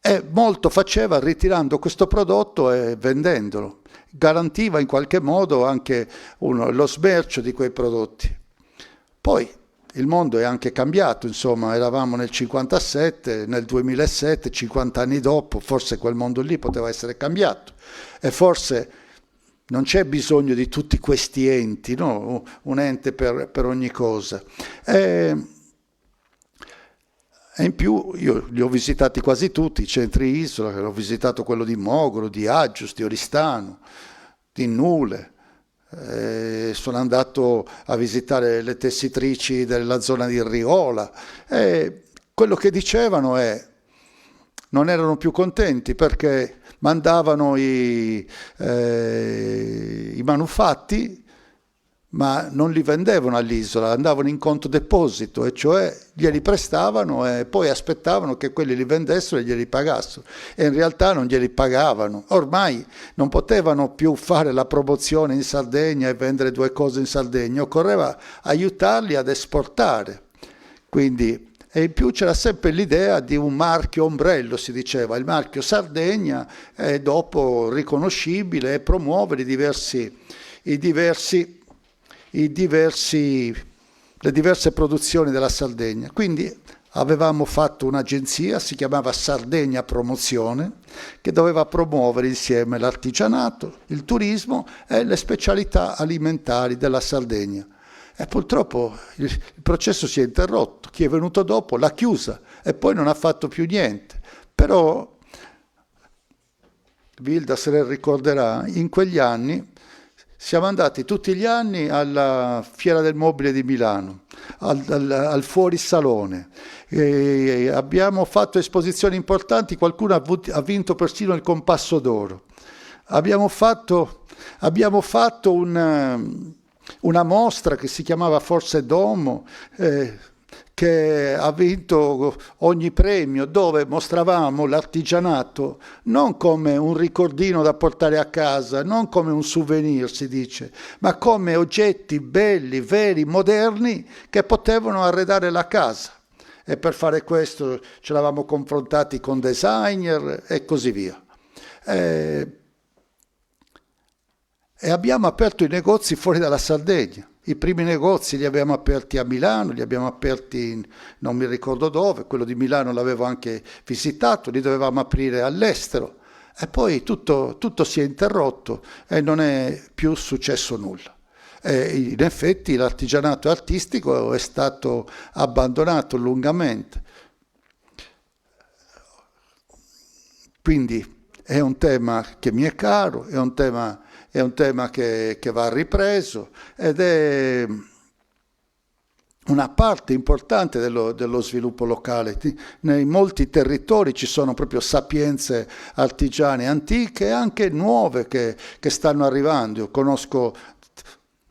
e molto faceva ritirando questo prodotto e vendendolo. Garantiva in qualche modo anche lo smercio di quei prodotti. Poi il mondo è anche cambiato, insomma, eravamo nel 57, nel 2007, 50 anni dopo, forse quel mondo lì poteva essere cambiato e forse non c'è bisogno di tutti questi enti, no? Un ente per ogni cosa. E in più io li ho visitati quasi tutti, i centri isola, ho visitato quello di Mogoro, di Aggius, di Oristano, di Nule. Sono andato a visitare le tessitrici della zona di Riola e quello che dicevano è non erano più contenti perché mandavano i manufatti ma non li vendevano all'isola, andavano in conto deposito, e cioè glieli prestavano e poi aspettavano che quelli li vendessero e glieli pagassero, e in realtà non glieli pagavano. Ormai non potevano più fare la promozione in Sardegna e vendere due cose in Sardegna, occorreva aiutarli ad esportare. Quindi, e in più c'era sempre l'idea di un marchio ombrello, si diceva, il marchio Sardegna è dopo riconoscibile e promuove le diverse produzioni della Sardegna. Quindi avevamo fatto un'agenzia, si chiamava Sardegna Promozione, che doveva promuovere insieme l'artigianato, il turismo e le specialità alimentari della Sardegna. E purtroppo il processo si è interrotto, chi è venuto dopo l'ha chiusa e poi non ha fatto più niente. Però Vilda se ne ricorderà, in quegli anni siamo andati tutti gli anni alla Fiera del Mobile di Milano, al fuorisalone. Abbiamo fatto esposizioni importanti, qualcuno ha vinto persino il Compasso d'Oro. Abbiamo fatto una mostra che si chiamava Forse Domo, che ha vinto ogni premio, dove mostravamo l'artigianato non come un ricordino da portare a casa, non come un souvenir, si dice, ma come oggetti belli, veri, moderni, che potevano arredare la casa. E per fare questo ci eravamo confrontati con designer e così via. E abbiamo aperto i negozi fuori dalla Sardegna. I primi negozi li abbiamo aperti a Milano, li abbiamo aperti non mi ricordo dove, quello di Milano l'avevo anche visitato, li dovevamo aprire all'estero e poi tutto si è interrotto e non è più successo nulla. E in effetti l'artigianato artistico è stato abbandonato lungamente. Quindi è un tema che mi è caro, è un tema che va ripreso ed è una parte importante dello sviluppo locale. Nei molti territori ci sono proprio sapienze artigiane antiche e anche nuove che stanno arrivando. Io conosco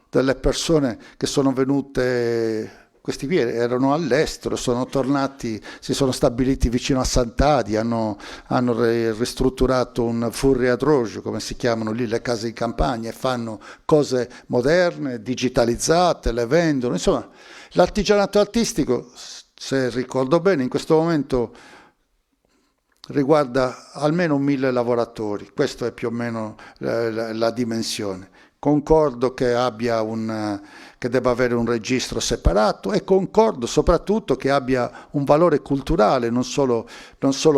delle persone che sono venute, questi qui erano all'estero, sono tornati, si sono stabiliti vicino a Sant'Adi, hanno ristrutturato un furri adrogio, come si chiamano lì le case in campagna, e fanno cose moderne, digitalizzate, le vendono. Insomma, l'artigianato artistico, se ricordo bene, in questo momento riguarda almeno 1000 lavoratori, questa è più o meno la dimensione. Concordo che debba avere un registro separato e concordo soprattutto che abbia un valore culturale, non solo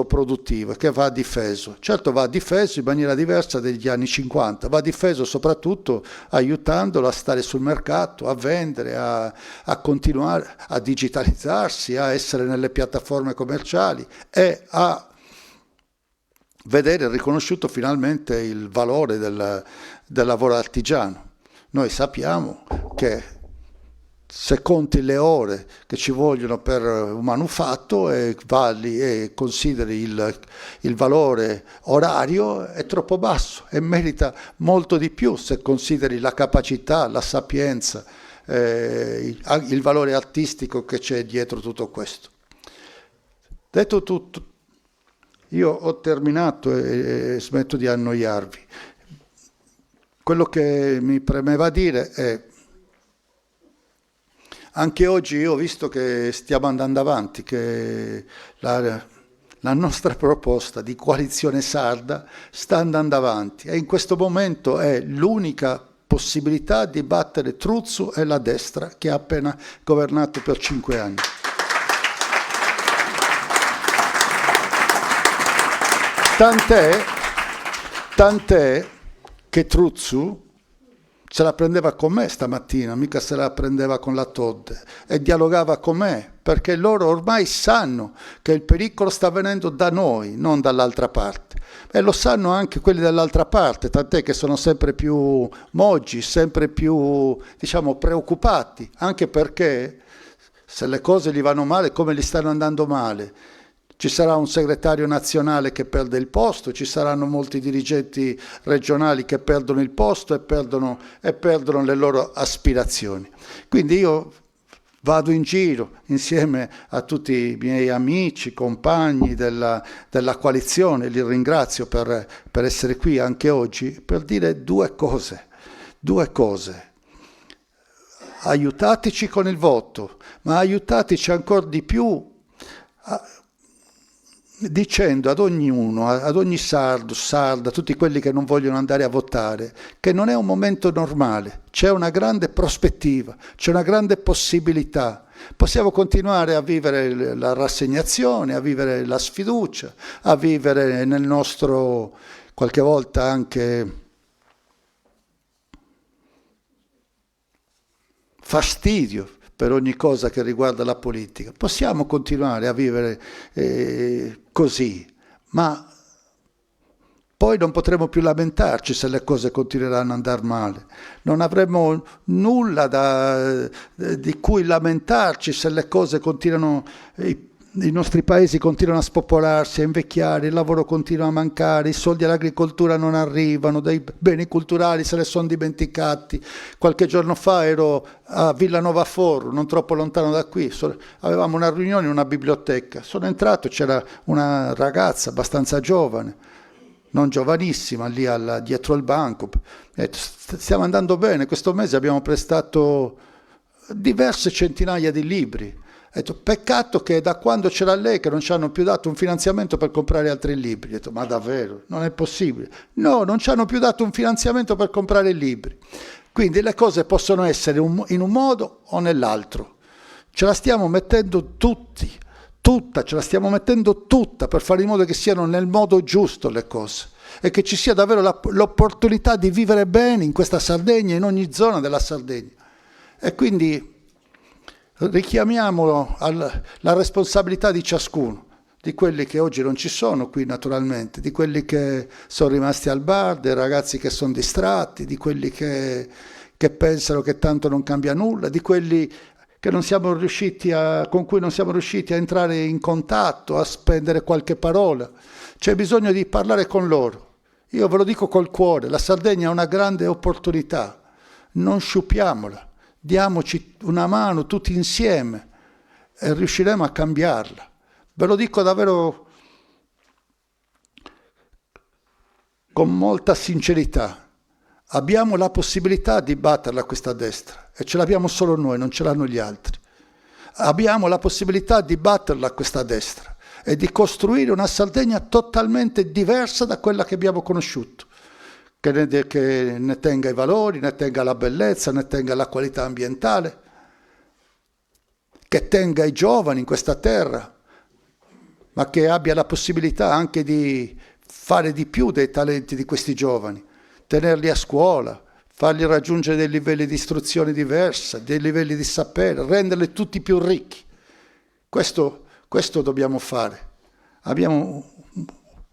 produttivo, che va difeso. Certo, va difeso in maniera diversa degli anni 50, va difeso soprattutto aiutandolo a stare sul mercato, a vendere, a continuare a digitalizzarsi, a essere nelle piattaforme commerciali e a vedere riconosciuto finalmente il valore del lavoro artigiano. Noi sappiamo che se conti le ore che ci vogliono per un manufatto e consideri il valore orario, è troppo basso e merita molto di più se consideri la capacità, la sapienza, il valore artistico che c'è dietro tutto questo. Detto tutto, Io ho terminato e smetto di annoiarvi. Quello che mi premeva dire è: anche oggi io ho visto che stiamo andando avanti, che la nostra proposta di coalizione sarda sta andando avanti e in questo momento è l'unica possibilità di battere Truzzu e la destra che ha appena governato per 5 anni. Tant'è che Truzzu se la prendeva con me stamattina, mica se la prendeva con la Todde, e dialogava con me, perché loro ormai sanno che il pericolo sta venendo da noi, non dall'altra parte. E lo sanno anche quelli dall'altra parte, tant'è che sono sempre più moggi, sempre più, diciamo, preoccupati, anche perché se le cose gli vanno male, come gli stanno andando male, ci sarà un segretario nazionale che perde il posto, ci saranno molti dirigenti regionali che perdono il posto e perdono le loro aspirazioni. Quindi io vado in giro insieme a tutti i miei amici, compagni della coalizione, li ringrazio per essere qui anche oggi, per dire due cose. Aiutateci con il voto, ma aiutateci ancora di più dicendo ad ognuno, ad ogni sardo, sarda, tutti quelli che non vogliono andare a votare, che non è un momento normale, c'è una grande prospettiva, c'è una grande possibilità. Possiamo continuare a vivere la rassegnazione, a vivere la sfiducia, a vivere nel nostro, qualche volta anche fastidio per ogni cosa che riguarda la politica. Possiamo continuare a vivere così, ma poi non potremo più lamentarci se le cose continueranno ad andare male. Non avremo nulla di cui lamentarci se le cose continuano, i nostri paesi continuano a spopolarsi, a invecchiare, il lavoro continua a mancare, i soldi all'agricoltura non arrivano, dei beni culturali se ne sono dimenticati. Qualche giorno fa ero a Villanova Foro, non troppo lontano da qui, avevamo una riunione in una biblioteca, sono entrato, c'era una ragazza abbastanza giovane, non giovanissima, lì dietro il banco. Stiamo andando bene, questo mese abbiamo prestato diverse centinaia di libri. Peccato che da quando c'era lei che non ci hanno più dato un finanziamento per comprare altri libri. Ho detto, ma davvero? Non è possibile. No, non ci hanno più dato un finanziamento per comprare libri. Quindi le cose possono essere in un modo o nell'altro. Ce la stiamo mettendo ce la stiamo mettendo tutta per fare in modo che siano nel modo giusto le cose e che ci sia davvero l'opportunità di vivere bene in questa Sardegna, in ogni zona della Sardegna. E quindi richiamiamolo alla responsabilità di ciascuno, di quelli che oggi non ci sono qui naturalmente, di quelli che sono rimasti al bar, dei ragazzi che sono distratti, di quelli che pensano che tanto non cambia nulla, di quelli che con cui non siamo riusciti a entrare in contatto, a spendere qualche parola. C'è bisogno di parlare con loro. Io ve lo dico col cuore, la Sardegna ha una grande opportunità, non sciupiamola. Diamoci una mano tutti insieme e riusciremo a cambiarla. Ve lo dico davvero con molta sincerità. Abbiamo la possibilità di batterla questa destra e ce l'abbiamo solo noi, non ce l'hanno gli altri. Abbiamo la possibilità di batterla questa destra e di costruire una Sardegna totalmente diversa da quella che abbiamo conosciuto. Che ne tenga i valori, ne tenga la bellezza, ne tenga la qualità ambientale, che tenga i giovani in questa terra, ma che abbia la possibilità anche di fare di più dei talenti di questi giovani, tenerli a scuola, fargli raggiungere dei livelli di istruzione diversa, dei livelli di sapere, renderli tutti più ricchi. Questo dobbiamo fare. Abbiamo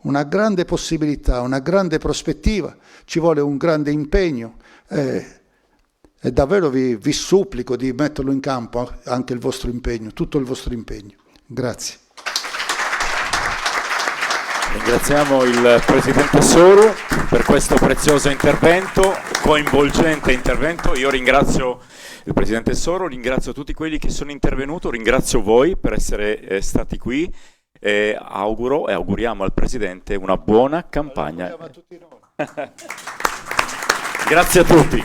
una grande possibilità, una grande prospettiva, ci vuole un grande impegno e davvero vi supplico di metterlo in campo anche il vostro impegno, tutto il vostro impegno. Grazie. Ringraziamo il Presidente Soru per questo prezioso intervento, coinvolgente intervento. Io ringrazio il Presidente Soru, ringrazio tutti quelli che sono intervenuti, ringrazio voi per essere stati qui. E auguro e auguriamo al Presidente una buona campagna. A tutti noi. Grazie a tutti.